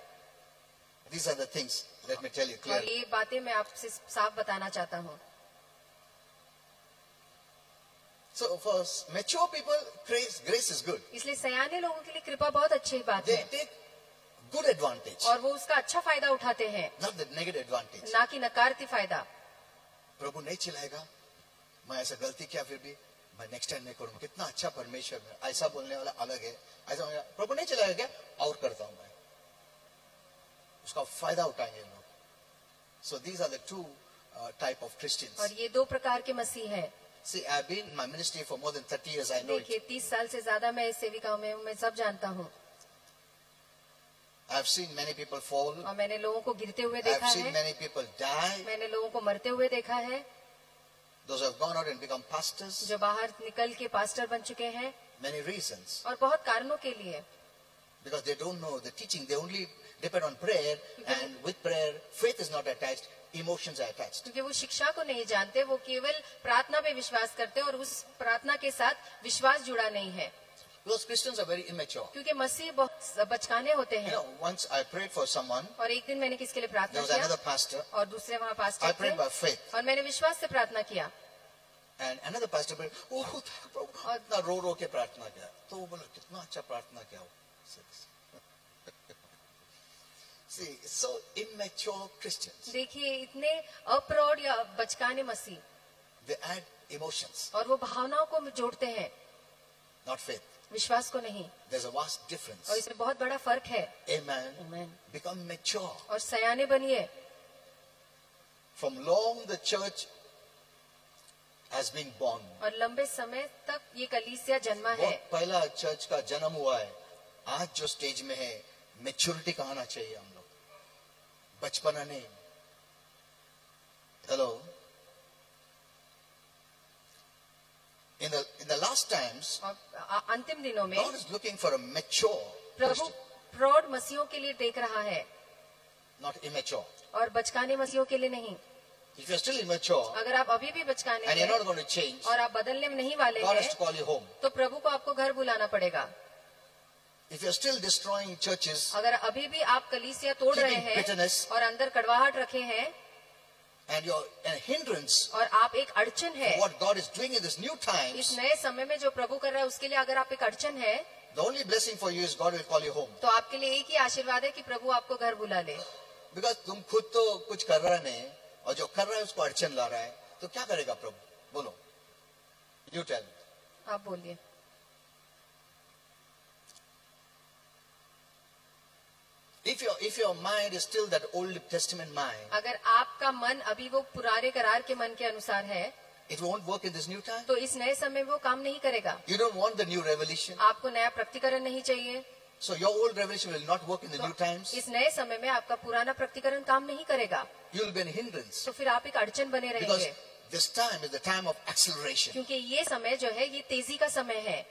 These are the things, let me tell you और clearly. ये बातें मैं आपसे साफ बताना चाहता हूँ। So for mature people, grace is good. इसलिए सयाने लोगों के लिए कृपा बहुत अच्छी बात They है, take good advantage, और वो उसका अच्छा फायदा उठाते हैं, not the negative advantage. ना कि नकारती फायदा। प्रभु नहीं चिल्लाएगा, मैं ऐसा गलती किया फिर भी मैं नेक्स्ट टाइम नहीं करूंगा, कितना अच्छा परमेश्वर है, ऐसा बोलने वाला अलग है, ऐसा बोलने वाला, प्रभु नहीं चिल्लाएगा क्या, और करता हूं मैं, उसका फायदा उठाएंगे लोग। So these are the two type of Christians. और ये दो प्रकार के मसीह हैं। See, I've been in my ministry for more than 30 years, I know देखिए it. 30 साल से ज्यादा मैं इस सेविका में हूँ, मैं सब जानता हूँ, I've seen many people fall, और मैंने लोगों को गिरते हुए I've देखा seen है, many people die, मैंने लोगों को मरते हुए देखा है, those who have gone out and become pastors, जो बाहर निकल के पास्टर बन चुके हैं, many reasons. और बहुत कारणों के लिए, Because they don't know the teaching, they only depend on prayer, and with prayer, faith is not attached, emotions are attached. क्योंकि वो शिक्षा को नहीं जानते, वो केवल प्रार्थना पे विश्वास करते हैं और उस प्रार्थना के साथ विश्वास जुड़ा नहीं है। Because Christians are very immature. क्योंकि मसीह बहुत बचकाने होते You हैं। know, once I prayed for someone, और एक दिन मैंने किसके लिए there प्रार्थना was किया, another pastor, और दूसरे वहाँ I पास्टर prayed by थे, faith, और मैंने विश्वास से प्रार्थना किया, and another pastor prayed, oh, प्रभु, इतना रो रो के प्रार्थना किया, तो वो बोला कितना अच्छा प्रार्थना किया हो। See, so immature Christians, देखिए इतने अप्रौढ़ या बचकाने मसीह, they add emotions, और वो भावनाओं को जोड़ते हैं, not faith. विश्वास को नहीं, There's a vast difference. और इसमें बहुत बड़ा फर्क है। Amen. Amen. Become mature. और सयाने बनिए। From long the church has been born. और लंबे समय तक ये कलीसिया जन्मा है। बहुत पहला चर्च का जन्म हुआ है। आज जो स्टेज में है, मैच्योरिटी का आना चाहिए हम लोग, बचपना नहीं। Hello, in the last times, और अंतिम दिनों में God is looking for a mature Prabhu Christian, प्रौढ़ मसीहों के लिए देख रहा है, not immature. और बचकाने मसीहों के लिए नहीं। If you're still immature अगर आप अभी भी बचकाने and you're हैं not going to change, और आप बदलने में नहीं वाले God has हैं, to call you home. तो प्रभु को आपको घर बुलाना पड़ेगा। If you're still destroying churches अगर अभी भी आप कलीसिया तोड़ रहे Keeping हैं bitterness, और अंदर कड़वाहट रखे हैं and you're a hindrance और आप एक अड़चन है for what God is doing in this new इस times, नए समय में जो प्रभु कर रहा है उसके लिए अगर आप एक अड़चन है the only blessing for you is God will call you home. तो आपके लिए एक ही आशीर्वाद है कि प्रभु आपको घर बुला ले। Because तुम खुद तो कुछ कर रहा नहीं और जो कर रहा है उसको अड़चन ला रहा है, तो क्या करेगा प्रभु? बोलो, you tell me. आप बोलिए। If your mind is still that Old Testament mind, अगर आपका मन अभी वो पुराने करार के मन के अनुसार है it won't work in this new time. तो इस नए समय में वो काम नहीं करेगा। You don't want the new revelation, आपको नया प्रकटीकरण नहीं चाहिए, so your old revelation will not work in the new times. इस नए समय में आपका पुराना प्रकटीकरण काम नहीं करेगा, You will be a hindrance तो फिर आप एक अड़चन बने because रहेंगे। this time is the time of acceleration. क्योंकि ये समय जो है ये तेजी का समय है।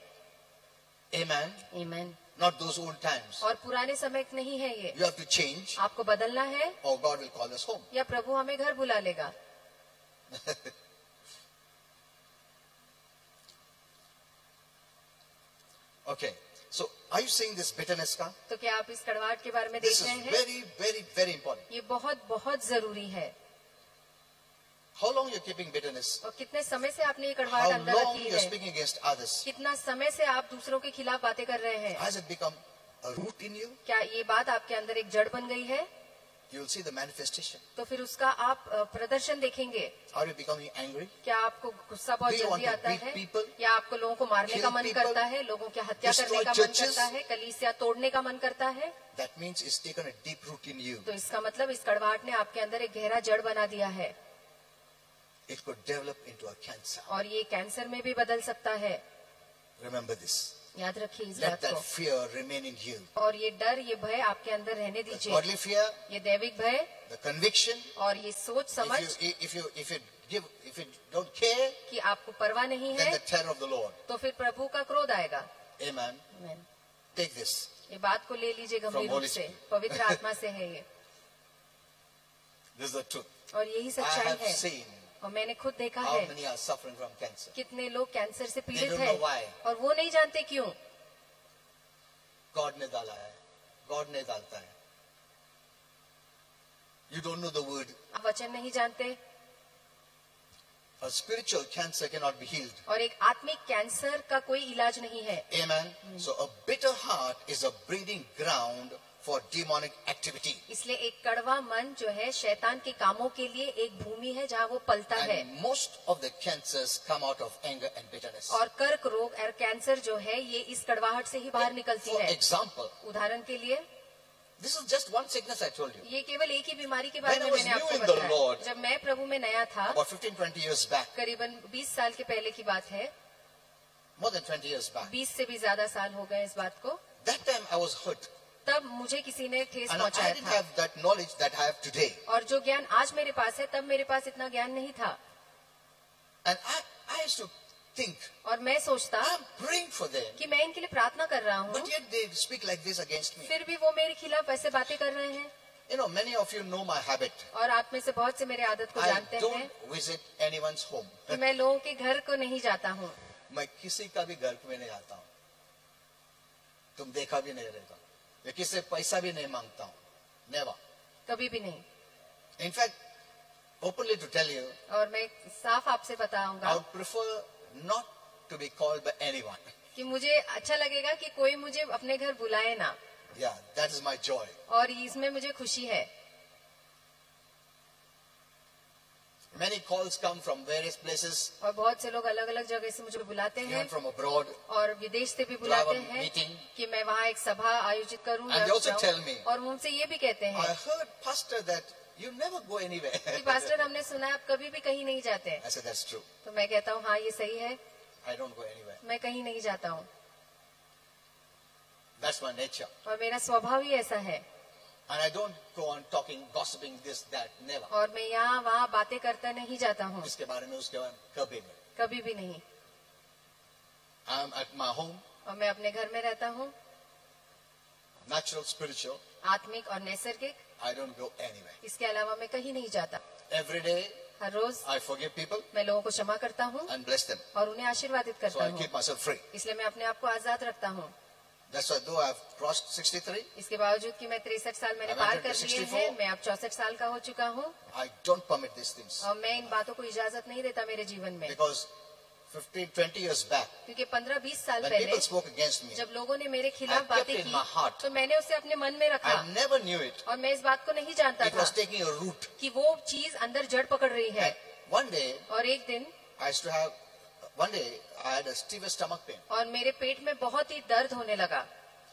Amen. आमीन। Not those old times. और पुराने समय नहीं है ये। You have to change, आपको बदलना है or God will call us home. या प्रभु हमें घर बुला लेगा। Okay. So, are you seeing this bitterness का? तो क्या आप इस कड़वाहट के बारे में This देख is रहे हैं? very, very, very important. ये बहुत बहुत जरूरी है। How long you're keeping bitterness? और कितने समय से आपने ये How कड़वाहट अंदर long रखी you're है? speaking against others? कितना समय से आप दूसरों के खिलाफ बातें कर रहे हैं? Has it become a root in you? क्या ये बात आपके अंदर एक जड़ बन गई है? You'll see the manifestation. तो फिर उसका आप प्रदर्शन देखेंगे। Are you becoming angry? क्या आपको गुस्सा बहुत Do you want जल्दी to आता beat है? people? या आपको लोगों को मारने Kill का मन people? करता है? लोगों की हत्या Destroy करने का मन churches? करता है? कलीसिया तोड़ने का मन करता है? That means it's taken a deep root in you. तो इसका मतलब इस कड़वाहट ने आपके अंदर एक गहरा जड़ बना दिया है It could develop into a cancer. और ये कैंसर में भी बदल सकता है। Remember this. याद रखिए इस Let बात that को। fear remain in you. और ये डर, ये भय आपके अंदर रहने The दीजिए। godly fear, ये दैविक भय the conviction. और ये सोच समझ If you don't care, कि आपको परवाह नहीं then है the terror of the Lord. तो फिर प्रभु का क्रोध आएगा। Amen. आमीन। Take this. ये बात को ले लीजिए गंभीर From रूप Holy से, Spirit. पवित्र आत्मा से है ये। This is the truth. और यही I सच्चाई have है seen और मैंने खुद देखा how है many are suffering from cancer. कितने लोग कैंसर से पीड़ित don't हैं know why. और वो नहीं जानते क्यों। God ने डाला है. God ने डालता है. You don't know the word. आप वचन नहीं जानते A spiritual cancer cannot be healed. और एक आत्मिक कैंसर का कोई इलाज नहीं है। Amen. So a bitter heart is a breeding ground for demonic activity. इसलिए एक कड़वा मन जो है शैतान के कामों के लिए एक भूमि है जहाँ वो पलता है। And most of the cancers come out of anger and bitterness. और कर्क रोग और कैंसर जो है ये इस कड़वाहट से ही बाहर निकलती For है। example, उदाहरण के लिए this is just one sickness I told you. ये केवल एक ही बीमारी के बारे When I में was मैंने new आपको in the बताया। Lord, जब मैं प्रभु में नया था, About 15-20 years back, करीबन 20 साल के पहले की बात है, more than 20 years back, 20 से भी ज्यादा साल हो गए इस बात को। that time I was hurt. तब मुझे किसी ने ठेस And I पहुंचाया didn't था have that knowledge that I have today. और जो ज्ञान आज मेरे पास है तब मेरे पास इतना ज्ञान नहीं था। And I used to think, और मैं सोचता I'm praying for them, कि मैं इनके लिए प्रार्थना कर रहा हूँ, but yet they speak like this against me. फिर भी वो मेरे खिलाफ ऐसे बातें कर रहे हैं। You know, many of you know my habit. और आप में से बहुत से मेरे आदत को I जानते हैं don't visit anyone's home. कि मैं लोगों के घर को नहीं जाता हूँ। मैं किसी का भी घर में नहीं आता हूँ. तुम देखा भी नहीं रहेगा. मैं किसी से पैसा भी नहीं मांगता हूँ. Never. कभी भी नहीं। In fact, openly to tell you, और मैं साफ आपसे I बताऊंगा would prefer not to be called by anyone. कि मुझे अच्छा लगेगा कि कोई मुझे अपने घर बुलाए ना, Yeah, that is my joy. और इसमें मुझे खुशी है। Many calls come from various places, और बहुत से लोग अलग अलग जगह से मुझे बुलाते हैं even from abroad. और विदेश से भी have बुलाते a हैं meeting. कि मैं वहाँ एक सभा आयोजित करूँ And या they also जाऊँ। tell me, और वो मुझसे ये भी कहते I हैं heard, Pastor, that you never go anywhere. कि पास्टर हमने सुना है आप कभी भी कहीं नहीं जाते. I said, that's true. तो मैं कहता हूँ हाँ ये सही है, I don't go anywhere. मैं कहीं नहीं जाता हूँ. That's my nature. और मेरा स्वभाव ही ऐसा है. And I don't go on talking, gossiping this, that, never. और मैं यहाँ वहाँ बातें करता नहीं जाता हूँ, इसके बारे में उसके बारे में कभी नहीं. कभी भी नहीं. I'm at my home, और मैं अपने घर में रहता हूँ, natural, spiritual. आत्मिक और नैसर्गिक. I don't go anywhere. इसके अलावा मैं कहीं नहीं जाता. Every day her rose I forgive people मैं लोगों को क्षमा करता हूँ and bless them. और उन्हें आशीर्वादित So करता I हूँ. keep myself free. इसलिए मैं अपने आप को आजाद रखता हूँ. That's why though I've crossed 63, इसके बावजूद कि मैं 63 साल मैंने I'm पार under कर लिए 64. हैं, मैं अब 64 साल का हो चुका हूँ I don't permit these things. और मैं इन बातों को इजाजत नहीं देता मेरे जीवन में. Because 15, 20 years back, क्योंकि 15-20 साल when पहले people spoke against me, जब लोगों ने मेरे I खिलाफ kept बातें it in की my heart. तो मैंने उसे अपने मन में रखा I never knew it. और मैं इस बात को नहीं जानता It था was taking a root. कि वो चीज अंदर जड़ पकड़ रही है. And one day, और एक दिन I used to have, one day, I had a severe stomach pain. और मेरे पेट में बहुत ही दर्द होने लगा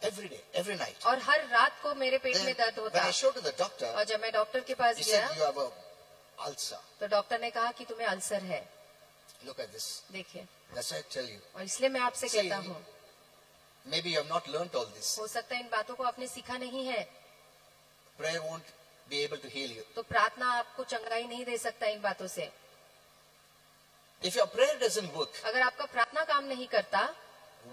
Every day, every night. और हर रात को मेरे पेट Then, में दर्द when होता. I showed to the doctor, और जब मैं डॉक्टर के पास he गया said, you have a ulcer. तो डॉक्टर ने कहा कि तुम्हें अल्सर है. Look at this. देखिए, That's why I tell you. और इसलिए मैं आपसे See, कहता हूँ Maybe you have not learned all this. हो सकता है इन बातों को आपने सीखा नहीं है, Prayer won't be able to heal you. तो प्रार्थना आपको चंगाई नहीं दे सकता इन बातों से. If your prayer doesn't work, अगर आपका प्रार्थना काम नहीं करता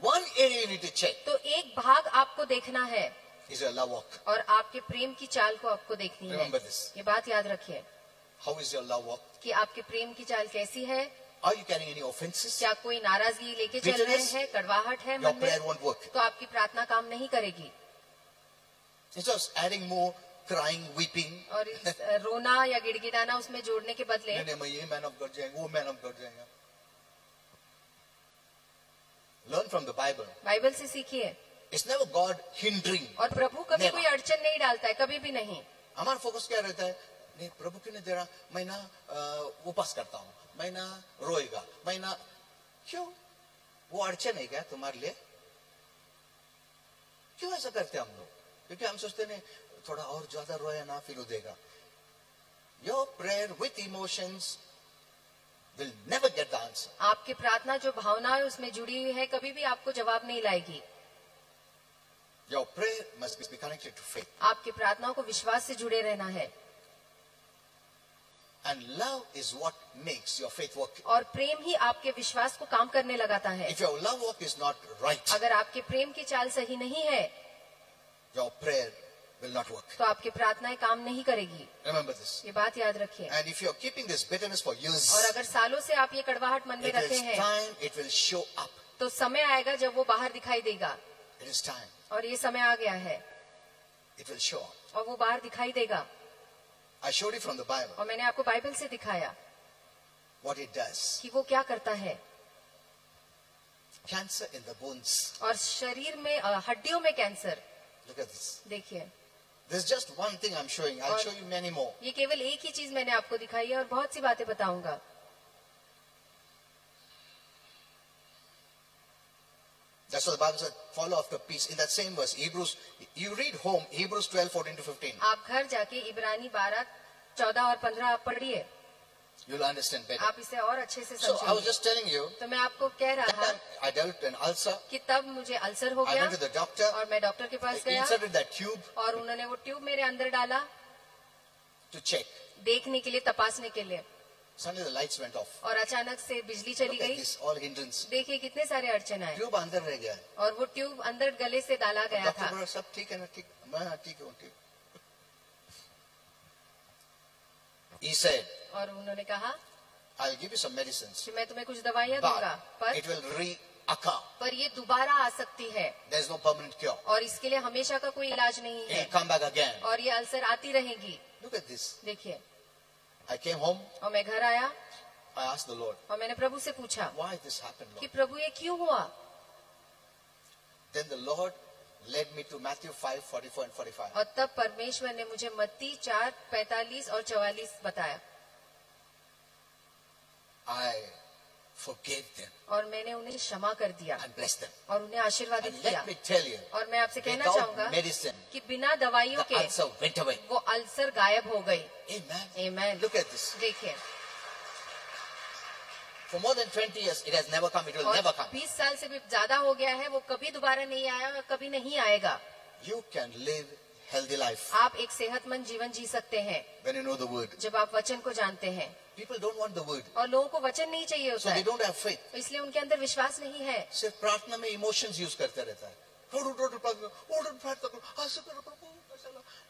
one area you need to check तो एक भाग आपको देखना है is your love walk. और आपके प्रेम की चाल को आपको देखनी है. Remember this. ये बात याद रखिए How is your love walk? कि आपके प्रेम की चाल कैसी है. Are you carrying any offenses? क्या कोई नाराजगी लेके चल रहे Bitterness? हैं, कड़वाहट है Your मन prayer में, won't work. तो आपकी प्रार्थना काम नहीं करेगी. It's just adding more crying, weeping. और इस रोना या गिड़गिड़ाना उसमें जोड़ने के बदले नहीं नहीं मैं ये मैन ऑफ गॉड जाएंगे वो मैन ऑफ गॉड जाएंगे. Learn from the Bible. Bible से सीखिए. It's never God hindering. और प्रभु कभी Never. कोई अड़चन नहीं डालता है, कभी भी नहीं. हमारा फोकस क्या रहता है? नहीं प्रभु क्यों नहीं दे रहा? मैं ना उपास करता हूँ, मैं ना रोएगा, मैं ना. क्यों? वो अड़चन है क्या तुम्हारे लिए? क्यों ऐसा करते हैं हम लोग? क्योंकि हम सोचते नहीं थोड़ा और ज्यादा रोया ना फिर वो देगा. Your prayer with emotions will never get the answer. आपकी प्रार्थना जो भावना है उसमें जुड़ी हुई है, कभी भी आपको जवाब नहीं लाएगी. Your prayer must be connected to faith. आपकी प्रार्थनाओं को विश्वास से जुड़े रहना है. And love is what makes your faith work. और प्रेम ही आपके विश्वास को काम करने लगाता है. If your love walk is not right, अगर आपके प्रेम की चाल सही नहीं है your prayer will not work. तो आपकी प्रार्थनाएं काम नहीं करेगी. Remember this. ये बात याद रखिए. And if you're keeping this bitterness for years, और अगर सालों से आप ये कड़वाहट मन में it रखे is हैं time it will show up. तो समय आएगा जब वो बाहर दिखाई देगा. It is time. और ये समय आ गया है It will show up. और वो बाहर दिखाई देगा. I showed you from the Bible और मैंने आपको बाइबल से दिखाया what it does. कि वो क्या करता है. Cancer in the bones. और शरीर में हड्डियों में कैंसर. Look at this. देखिए, There's just one thing I'm showing. I'll show you many more. ये केवल एक ही चीज मैंने आपको दिखाई है और बहुत सी बातें बताऊंगा. That's what the Bible said. Follow after peace. In that same verse, Hebrews. You read home Hebrews 12:14-15. आप घर जाके इब्रानी 12:14 और 15 आप पढ़िए. You'll understand better. आप इसे और अच्छे से So I was समझेंगे. just telling you तो मैं आपको कह रहा था that I dealt an ulcer. कि तब मुझे अल्सर हो I गया went to the doctor. और मैं डॉक्टर के पास He गया inserted that tube और उन्होंने वो ट्यूब मेरे अंदर डाला to check. देखने के लिए, तपासने के लिए. Suddenly the lights went off. और अचानक से बिजली चली Look at गई. this, all hindrance. देखिए कितने सारे अड़चन आए ट्यूब अंदर रह गया है. और वो ट्यूब अंदर गले से डाला गया डॉक्टर था. बोला सब ठीक है ना? ठीक. मैं ठीक हूँ ठीक. He said, और उन्होंने कहा I'll give you some medicines, कि मैं तुम्हें कुछ दवाइयाँ दूंगा but it will reoccur. पर ये दोबारा आ सकती है There's no permanent cure. और इसके लिए हमेशा का कोई इलाज नहीं It'll है come back again. और ये अल्सर आती रहेगी. Look at this. देखिए, I came home. और मैं घर आया I asked the Lord, और मैंने प्रभु से पूछा why this happened, कि Lord? प्रभु ये क्यों हुआ. Then the Lord led me to Matthew 5:44 and 45. और तब परमेश्वर ने मुझे मत्ती 4:45 और 44 बताया. I forgave them, और मैंने उन्हें क्षमा कर दिया and blessed them. और उन्हें आशीर्वादित And किया। let me tell you, और मैं आपसे कहना without चाहूंगा medicine, कि बिना दवाइयों the के ulcer went away. वो अल्सर गायब हो गई। Amen. Amen। Look at this. देखिए, For more than 20 years, it has never come. It will और never come. 20 साल से भी ज्यादा हो गया है, वो कभी दोबारा नहीं आया और कभी नहीं आएगा। You can live healthy life आप एक सेहतमंद जीवन जी सकते हैं when you know the word. जब आप वचन को जानते हैं। People don't want the word, और लोगों को वचन नहीं चाहिए so होता they है, don't have faith. इसलिए उनके अंदर विश्वास नहीं है। सिर्फ प्रार्थना में इमोशंस यूज करते रहता है।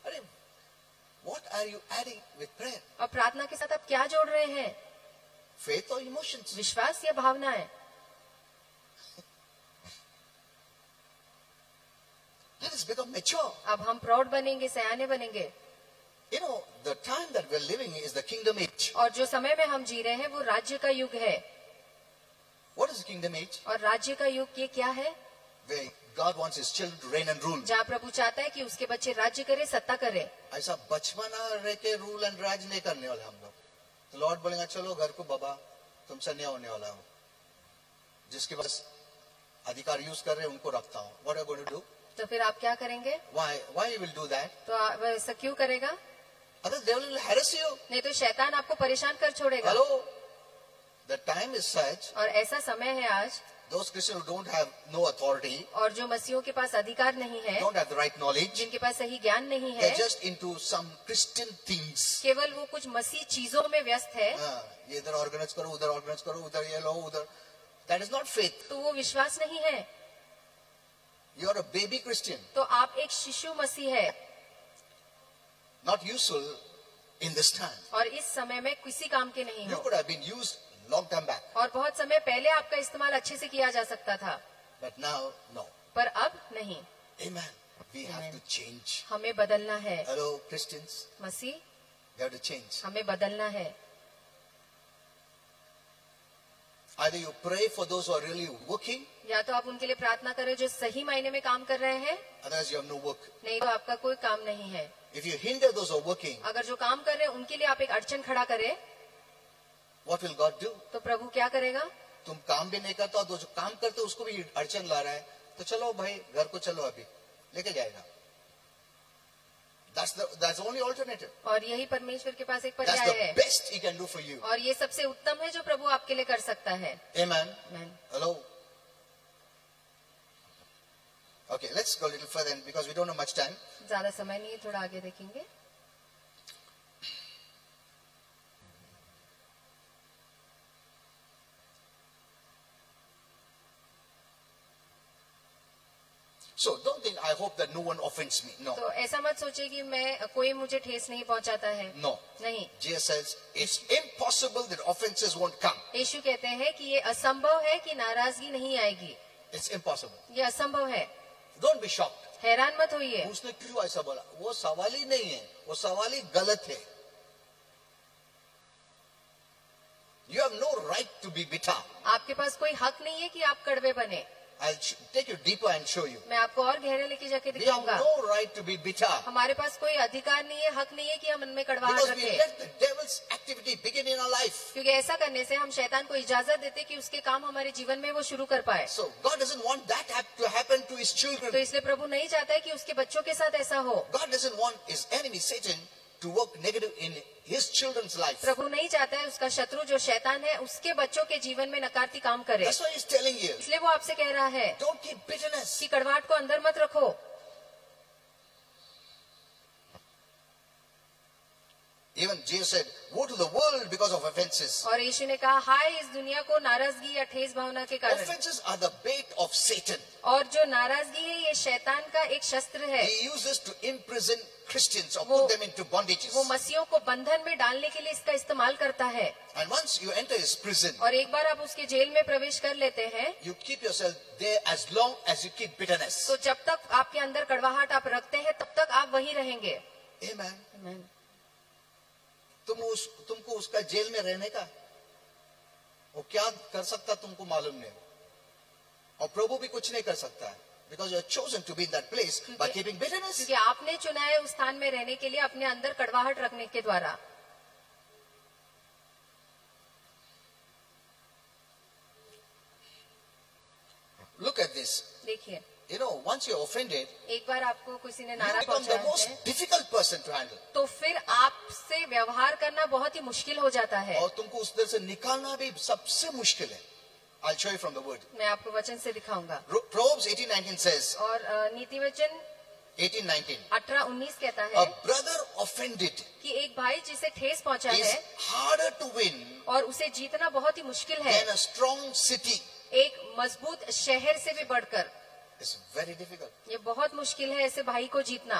अरे, what are you adding with prayer? और प्रार्थना के साथ आप क्या जोड़ रहे हैं? Faith or emotions? विश्वास या भावना है? Let us become mature. अब हम प्रौढ़ बनेंगे, सयाने बनेंगे। You know, the time that we're living is the kingdom age. और जो समय में हम जी रहे हैं वो राज्य का युग है। What is the kingdom age? और राज्य का युग ये क्या है? Where God wants His children to reign and rule. जहाँ प्रभु चाहता है कि उसके बच्चे राज्य करे, सत्ता करे। ऐसा बचपना रह के रूल एंड राज नहीं करने वाले हम लोग। तो लॉर्ड बोलेगा चलो घर को बाबा, तुमसे नहीं होने वाला हो। जिसके पास अधिकार यूज कर रहे हैं उनको रखता हूँ। What are you going to do? तो फिर आप क्या करेंगे? Why you will do that? तो आप ऐसा क्यों करेगा? Otherwise they will harass you. नहीं तो शैतान आपको परेशान कर छोड़ेगा। Hello, the time is such. और ऐसा समय है आज, Those Christians who don't have no authority, और जो मसीहों के पास अधिकार नहीं है, don't have the right knowledge, जिनके पास सही ज्ञान नहीं है, they're just into some Christian things. केवल वो कुछ मसीह चीजों में व्यस्त है। ये इधर ऑर्गेनाइज करो, उधर ऑर्गेनाइज करो, उधर ये लो, उधर। That is not faith. तो वो विश्वास नहीं है। You are a baby Christian, तो आप एक शिशु मसीह है, not useful in this time. और इस समय में किसी काम के नहीं You हो। could have been used long time back, और बहुत समय पहले आपका इस्तेमाल अच्छे से किया जा सकता था, but now no. पर अब नहीं। Amen. We have Amen. to change. हमें बदलना है। Hello, Christians. Masih, We have to change. हमें बदलना है। Either you pray for those who are really working, या तो आप उनके लिए प्रार्थना करें जो सही मायने में काम कर रहे हैं, otherwise you have no work. नहीं तो आपका कोई काम नहीं है। If you hinder those who are working, अगर जो काम कर रहे हैं उनके लिए आप एक अड़चन खड़ा करें, what will God do? तो प्रभु क्या करेगा? तुम काम भी नहीं करता और जो काम करते उसको भी अड़चन ला रहा है, तो चलो भाई घर को चलो, अभी लेके जाएगा। That's the only alternative. और यही परमेश्वर के पास एक That's पर्याय the है, best He can do for you. और ये सबसे उत्तम है जो प्रभु आपके लिए कर सकता है। Amen. Amen। Hello. Okay, let's go a little further because we don't have much time. ज्यादा समय नहीं है, थोड़ा आगे देखेंगे। So don't think, I hope that no one offends me. No. तो ऐसा मत सोचिए कि मैं कोई मुझे ठेस नहीं पहुंचाता है। No. नहीं। Jesus says it's impossible that offenses won't come. यीशु कहते हैं कि ये असंभव है कि नाराजगी नहीं आएगी। It's impossible. ये असंभव है। Don't be shocked. हैरान मत होइए। उसने क्यों ऐसा बोला? वो सवाल ही नहीं है, वो सवाल ही गलत है। You have no right to be bitter. आपके पास कोई हक नहीं है कि आप कड़वे बने। I'll take you deeper and show you. मैं आपको और गहरे लेके जाके We have दिखाऊंगा। no right to be bitter हमारे पास कोई अधिकार नहीं है, हक नहीं है कि हम उनमें कड़वाहट because we रखें, let the devil's activity begin in our life. क्योंकि ऐसा करने से हम शैतान को इजाजत देते कि उसके काम हमारे जीवन में वो शुरू कर पाए। So God doesn't want that to happen to His children. तो इसलिए प्रभु नहीं चाहता है कि उसके बच्चों के साथ ऐसा हो। God doesn't want His enemy Satan to work negative in His children's life. प्रभु नहीं चाहता है उसका शत्रु जो शैतान है उसके बच्चों के जीवन में नकारती काम करे। That's why He's telling you, इसलिए वो आपसे कह रहा है don't keep bitterness. कि कड़वाहट को अंदर मत रखो। Even Jesus said, woe to the world because of offenses. और यीशु ने कहा हाय इस दुनिया को नाराजगी या ठेस भावना के कारण। Offenses are the bait of Satan. और जो नाराजगी है ये शैतान का एक शस्त्र है। He uses to imprison Christians or वो- put them into bondages. वो मसीहों को बंधन में डालने के लिए इसका इस्तेमाल करता है। And once you enter his prison, और एक बार आप उसके जेल में प्रवेश कर लेते हैं, you keep yourself there as long as you keep bitterness. तो जब तक आपके अंदर कड़वाहट आप रखते हैं तब तक आप वहीं रहेंगे। Amen. Amen। तुमको उसका जेल में रहने का, वो क्या कर सकता तुमको मालूम नहीं, और प्रभु भी कुछ नहीं कर सकता है, because you are chosen to be in that place by keeping bitterness. क्योंकि आपने चुना है उस स्थान में रहने के लिए अपने अंदर कड़वाहट रखने के द्वारा। this. देखिए, You know, once you're offended, एक बार आपको किसी ने you नाराज become the पहुंचाया most है, difficult person to handle. तो फिर आपसे व्यवहार करना बहुत ही मुश्किल हो जाता है। और तुमको उस तरह से निकालना भी सबसे मुश्किल है. I'll show you from the word. मैं आपको वचन से दिखाऊंगा। Proverbs 18:19 says, और नीति वचन 18:19, 18-19 कहता a है brother offended कि एक भाई जिसे ठेस पहुंचा is है harder to win और उसे जीतना बहुत ही मुश्किल है, than a strong city. एक मजबूत शहर से भी बढ़कर। It's very difficult. ये बहुत मुश्किल है ऐसे भाई को जीतना।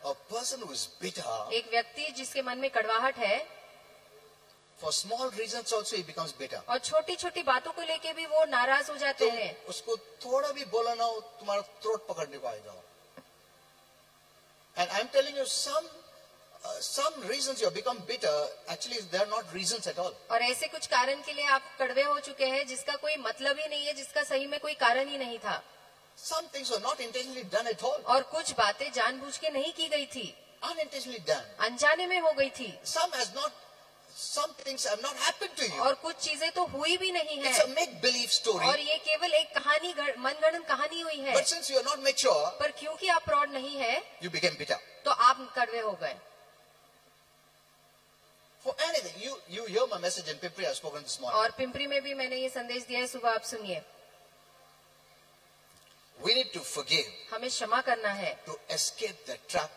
A person who is bitter, एक व्यक्ति जिसके मन में कड़वाहट है for small reasons also he becomes bitter. और छोटी छोटी बातों को लेके भी वो नाराज हो जाते तो हैं। उसको थोड़ा भी बोला ना हो, तुम्हारा थ्रोट पकड़ने को आएगा. And I'm telling you, some reasons you have become bitter, actually they are not reasons at all. और ऐसे कुछ कारण के लिए आप कड़वे हो चुके हैं जिसका कोई मतलब ही नहीं है, जिसका सही में कोई कारण ही नहीं था। Some things were not intentionally done at all. और कुछ बातें जानबूझ के नहीं की गई थी, Unintentionally done. अनजाने में हो गई थी। Some things have not happened to you. और कुछ चीजें तो हुई भी नहीं It's है a make-believe story. और ये केवल एक कहानी, मनगढ़ंत कहानी हुई है। But since you are not mature, पर क्योंकि आप प्रौढ़ नहीं है you became bitter. तो आप कड़वे हो गए। For anything, you hear my message in Pimpri, I've spoken this morning. और पिंपरी में भी मैंने ये संदेश दिया है, सुबह आप सुनिए। We need to forgive हमें क्षमा करना है। to escape the trap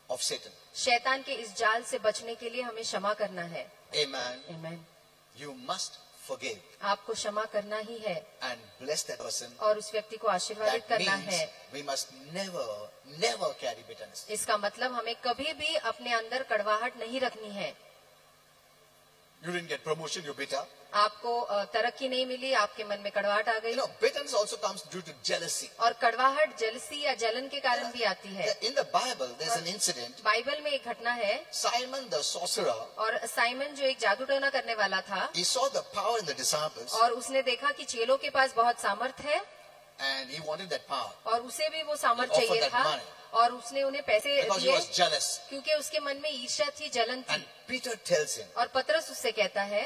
of Satan. शैतान के इस जाल से बचने के लिए हमें क्षमा करना है। Amen. आमीन। You must forgive आपको क्षमा करना ही है and bless that person. और उस व्यक्ति को आशीर्वादित That करना means है। we must never carry bitterness. इसका मतलब हमें कभी भी अपने अंदर कड़वाहट नहीं रखनी है। You didn't get promotion, you're bitter. आपको तरक्की नहीं मिली, आपके मन में कड़वाहट आ You गई। know, bitterness also comes due to jealousy. और कड़वाहट जलसी या जलन के कारण भी आती है। In the Bible, there's an incident. Bible में एक घटना है Simon the sorcerer, और साइमन जो एक जादू टोना करने वाला था he saw the power in the disciples और उसने देखा कि चेलों के पास बहुत सामर्थ है and he wanted that power और उसे भी वो सामर्थ He offered चाहिए that था money. और उसने उन्हें पैसे because he दिए was jealous. क्योंकि उसके मन में ईर्ष्या थी, जलन And थी। Peter tells him, और पतरस उससे कहता है,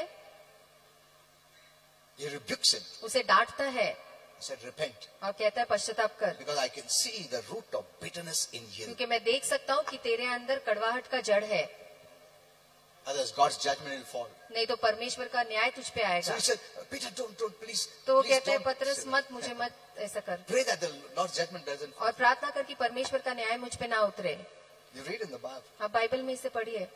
he rebukes him. उसे डांटता है He said, repent, और कहता है पश्चाताप कर, because I can see the root of bitterness in you. क्योंकि मैं देख सकता हूँ कि तेरे अंदर कड़वाहट का जड़ है, Otherwise, God's judgment will fall. नहीं तो परमेश्वर का न्याय तुझ पे So आएगा। he said, Peter, don't, please. तो वो please कहते हैं don't. पतरस मत, मुझे मत ऐसा कर, Pray that the Lord's judgment doesn't fall. और प्रार्थना कर कि परमेश्वर का न्याय मुझ पे ना उतरे। You read in the Bible. आप बाइबल में इसे पढ़िए।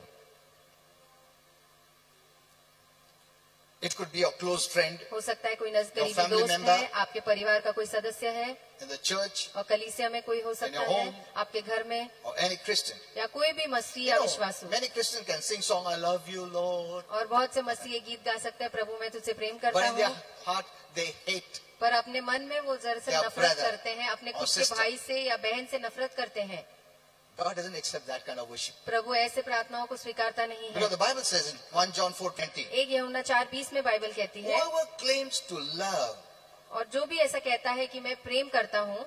It could be a close friend हो सकता है कोई नजदीकी family दोस्त member. है, आपके परिवार का कोई सदस्य है in the church और कलीसिया में कोई हो सकता your है, home. आपके घर में or any Christian. या कोई भी मसीही You या know, विश्वासु। many Christians can sing song, I love you, Lord. और बहुत से मसीही गीत गा सकते हैं, प्रभु मैं तुझसे प्रेम But करता in their हूँ, heart, they hate. पर अपने मन में वो दरअसल Their नफरत brother करते हैं, अपने or खुद के sister. भाई से या बहन से नफरत करते हैं। God doesn't accept that kind of worship. प्रभु ऐसे प्रार्थनाओं को स्वीकारता नहीं है। Because the Bible says in 1 John 4:20, एक यूहन्ना 4:20 में बाइबल कहती है, whoever claims to love और जो भी ऐसा कहता है कि मैं प्रेम करता हूँ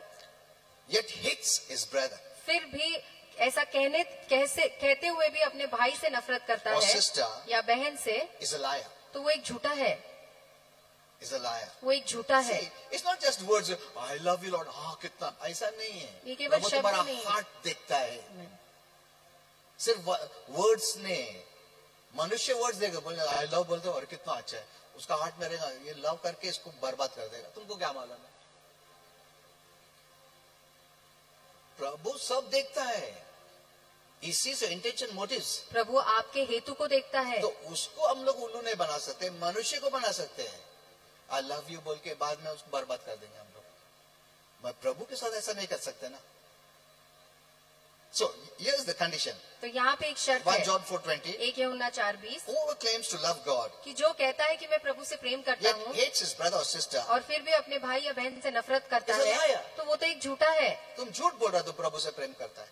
yet hates his brother फिर भी ऐसा कहते हुए भी अपने भाई से नफरत करता or है sister या बहन से, is a liar. तो वो एक झूठा है, Is a liar. वो एक झूठा है। See, it's not just words, I love you, Lord. हाँ कितना ऐसा नहीं है। ये केवल प्रभु शब्द तुम्हारा नहीं है। हार्ट देखता है। सिर्फ वर्ड्स ने, मनुष्य वर्ड्स देगा, बोले आई लव बोलते और कितना अच्छा है, उसका हार्ट में रहेगा, ये लव करके इसको बर्बाद कर देगा। तुमको क्या मालूम है? प्रभु सब देखता है, इसी से इंटेंशन मोटिव्स। प्रभु आपके हेतु को देखता है, तो उसको हम लोग उल्लू नहीं बना सकते, मनुष्य को बना सकते हैं। आई लव यू बोल के बाद में उसको बर्बाद कर देंगे हम लोग। मैं प्रभु के साथ ऐसा नहीं कर सकते ना। So here's the condition. तो यहाँ पे एक शर्त 1 है, John 4:20. एक यूहन्ना 4:20, Whoever claims to love God कि जो कहता है कि मैं प्रभु से प्रेम करता yet हूँ hates his brother or sister, और फिर भी अपने भाई या बहन से नफरत करता Is a है, liar. तो वो तो एक झूठा है। तुम झूठ बोल रहा हो तो प्रभु से प्रेम करता है।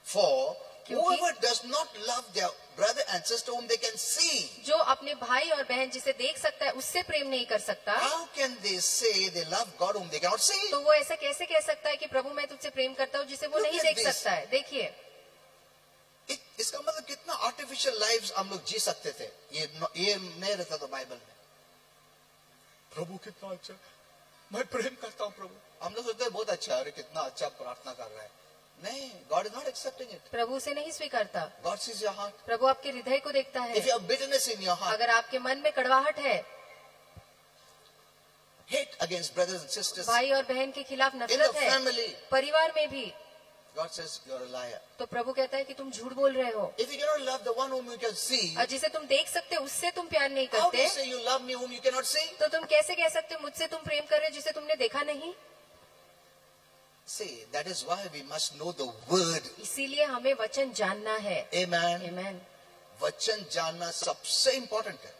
For क्योंकि- whoever does not love their brother and sister whom they can see, जो अपने भाई और बहन जिसे देख सकता है उससे प्रेम नहीं कर सकता, how can they say they love God whom they cannot see? तो वो ऐसा कैसे कह सकता है कि प्रभु मैं तुझसे प्रेम करता हूँ जिसे वो Look नहीं at देख this. सकता है। देखिए, इसका मतलब कितना आर्टिफिशियल लाइव्स हम लोग जी सकते थे, ये नहीं रहता तो बाइबल में। प्रभु कितना अच्छा, मैं प्रेम करता हूँ प्रभु। हम लोग सोचते हैं बहुत अच्छा है, अरे कितना अच्छा प्रार्थना कर रहा है। नहीं, God is not accepting it. प्रभु उसे नहीं स्वीकारता। God sees your heart. प्रभु आपके हृदय को देखता है। If you have bitterness in your heart, अगर आपके मन में कड़वाहट है, hate against brothers and sisters, भाई और बहन के खिलाफ in the नफरत है, family, परिवार में भी, God says you're a liar. तो प्रभु कहता है कि तुम झूठ बोल रहे हो। If you cannot love the one whom you can see, और जिसे तुम देख सकते हो उससे तुम प्यार नहीं how do you करते, say you love me whom you cannot see? तो तुम कैसे कह सकते हो मुझसे तुम प्रेम कर रहे हो जिसे तुमने देखा नहीं? See, that is why we must know the word. इसीलिए हमें वचन जानना है। Amen. आमेन। वचन जानना सबसे important है।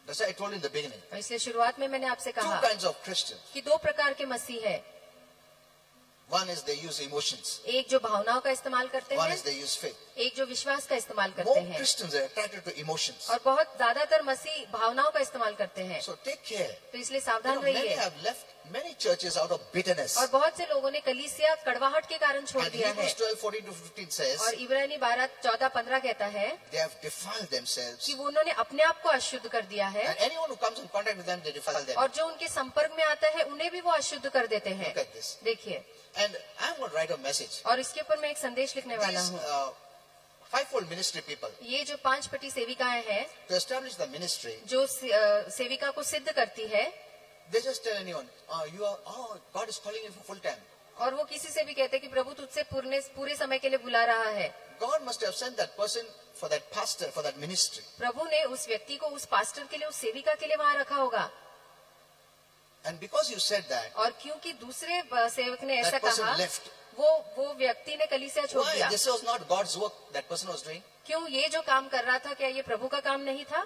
That's why I told you in the beginning. और इसलिए शुरुआत में मैंने आपसे Two कहा kinds of Christians. कि दो प्रकार के मसीह है। One is they use emotions. एक जो भावनाओं का इस्तेमाल करते One हैं, is they use faith. एक जो विश्वास का इस्तेमाल करते More हैं। Christians are attracted to emotions. और बहुत ज्यादातर मसीह भावनाओं का इस्तेमाल करते हैं। So take care. तो इसलिए You सावधान know, many रहिए। have left many churches out of bitterness. और बहुत से लोगों ने कलीसिया कड़वाहट के कारण छोड़ And दिया है। Hebrews 12:14-15 says और इब्रानी 12:14-15 कहता है they have defiled themselves. कि वो उन्होंने अपने आप को अशुद्ध कर दिया है, And anyone who comes in contact with them, they defile them. और जो उनके संपर्क में आता है उन्हें भी वो अशुद्ध कर देते हैं। Look at this. देखिए, And I'm going to write a message. और इसके ऊपर मैं एक संदेश लिखने वाला These हूँ। fivefold ministry people, ये जो 5 पटी सेविकाएं हैं, to establish the ministry, जो सेविका को सिद्ध करती है, they just tell anyone, God is calling you for full time. और वो किसी से भी कहते हैं कि प्रभु तुझसे पूरे समय के लिए बुला रहा है। God must have sent that person for that pastor, for that ministry. प्रभु ने उस व्यक्ति को उस पास्टर के लिए, उस सेविका के लिए वहाँ रखा होगा। And because you said that, और क्योंकि दूसरे सेवक ने ऐसा that person कहा, left. वो व्यक्ति ने कलीसिया छोड़ Why? दिया। This was not God's work that person was doing. क्यों? ये जो काम कर रहा था, क्या ये प्रभु का काम नहीं था?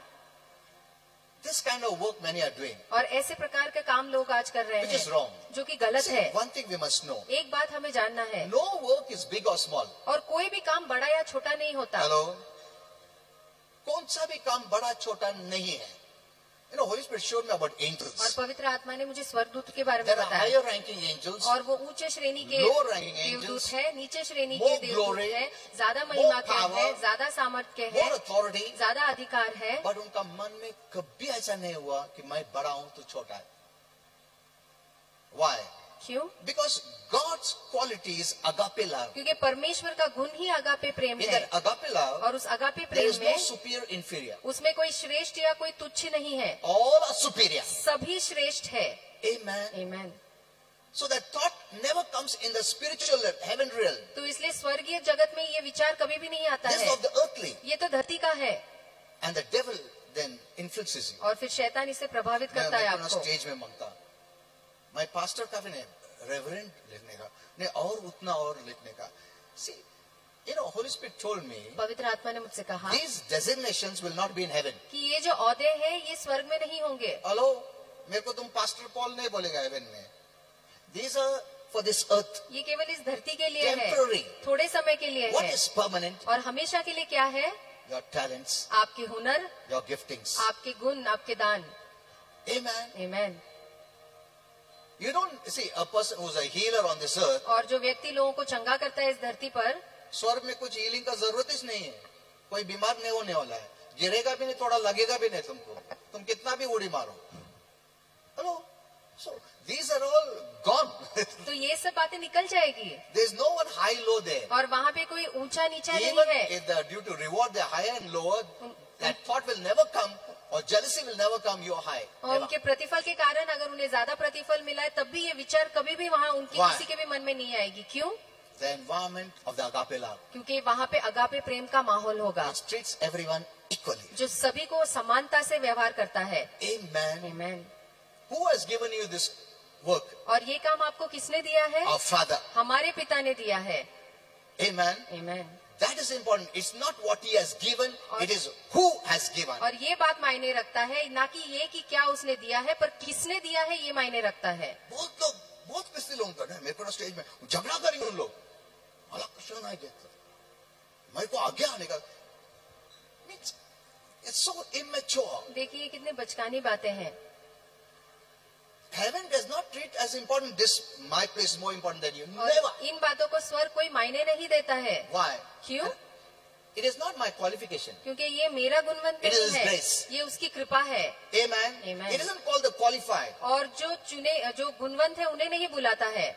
This kind of work many are doing, और ऐसे प्रकार का काम लोग आज कर रहे which is हैं, wrong. जो कि गलत See, है। one thing we must know, एक बात हमें जानना है, no work is big or small. और कोई भी काम बड़ा या छोटा नहीं होता। Hello? कौन सा भी काम बड़ा छोटा नहीं है. You know, Holy Spirit showed me about और angels. पवित्र आत्मा ने मुझे स्वर्गदूत के बारे में There are बताया। higher ranking angels, और वो ऊंचे श्रेणी के lower ranking देवदूत angels, है, नीचे श्रेणी more के देवदूत glory, है, ज्यादा महिमा के power, है, ज्यादा सामर्थ्य के more है, authority. ज्यादा अधिकार है। But उनका मन में कभी ऐसा नहीं हुआ कि मैं बड़ा हूं तो छोटा है. Why? क्यों? Because God's quality is agape love. क्योंकि परमेश्वर का गुण ही अगापे प्रेम In है, that agape love, और उस agape there Prem is no में superior, inferior. उसमें कोई श्रेष्ठ या कोई तुच्छ नहीं है, All are superior. सभी श्रेष्ठ है। Amen. Amen. So that thought never comes in the spiritual heaven realm. तो इसलिए स्वर्गीय जगत में ये विचार कभी भी नहीं आता This is है। of the earthly. ये तो धरती का है, And the devil then influences you. और फिर शैतान इससे प्रभावित करता है मैं आपको। स्टेज में मांगता, मैं पास्टर काफी नहीं, रेवरेंड लिखने का नहीं, और उतना और लिखने का. See, you know, Holy Spirit told me, पवित्र आत्मा ने मुझसे कहा these designations will not be in heaven. कि ये जो औहदे हैं ये स्वर्ग में नहीं होंगे। Hello, मेरे को तुम पास्टर पॉल नहीं बोलेगा हेवन में. These are for this earth. ये केवल इस धरती के लिए है, Temporary. थोड़े समय के लिए What है, is permanent? और हमेशा के लिए क्या है? Your talents, आपके हुनर, your giftings. आपके गुण, आपके दान। Amen. Amen. You don't see a person who's a healer on this earth. और जो व्यक्ति लोगों को चंगा करता है इस धरती पर, स्वर्ग में कुछ हीलिंग का जरूरत ही नहीं है. कोई बीमार नहीं होने वाला है, गिरेगा भी नहीं, थोड़ा लगेगा भी नहीं तुमको, तुम कितना भी उड़ी मारो. Hello, so these are all gone. तो ये सब बातें निकल जाएगी, There's no one high low there. और वहाँ पे कोई ऊंचा नीचा नहीं Even है। if the due to reward the higher and lower, that thought will never come, or jealousy will never come. You're high. और Never. उनके प्रतिफल के कारण अगर उन्हें ज्यादा प्रतिफल मिला है तब भी ये विचार कभी भी वहाँ उनके Why? किसी के भी मन में नहीं आएगी। क्यों? The environment of the agape love, क्योंकि वहाँ पे अगापे प्रेम का माहौल होगा, which treats everyone equally. जो सभी को समानता से व्यवहार करता है। Amen. Amen. Who has given you this work? और ये काम आपको किसने दिया है? Our Father. हमारे पिता ने दिया है। Amen. Amen. That is important. It's not what he has given, it is who has given. और ये बात मायने रखता है, ना कि ये कि क्या उसने दिया है, पर किसने दिया है ये मायने रखता है। बहुत लोग, बहुत किसी लोग करते हैं, मेरे को ना स्टेज में झगड़ा करेंगे उन लोग, अलग क्वेश्चन आ गया, मेरे को आगे आने का, means it's so immature. देखिए कितने बचकानी बातें हैं। Heaven does not treat as important this, my place is more important than you. और Never. इन बातों को स्वर्ग कोई मायने नहीं देता है। Why? क्यों? It is not my qualification. क्योंकि ये मेरा गुणवंत It is नहीं His है, grace. ये उसकी कृपा है। Amen. Amen. It isn't called the qualified. और जो चुने जो गुणवंत है उन्हें नहीं बुलाता है।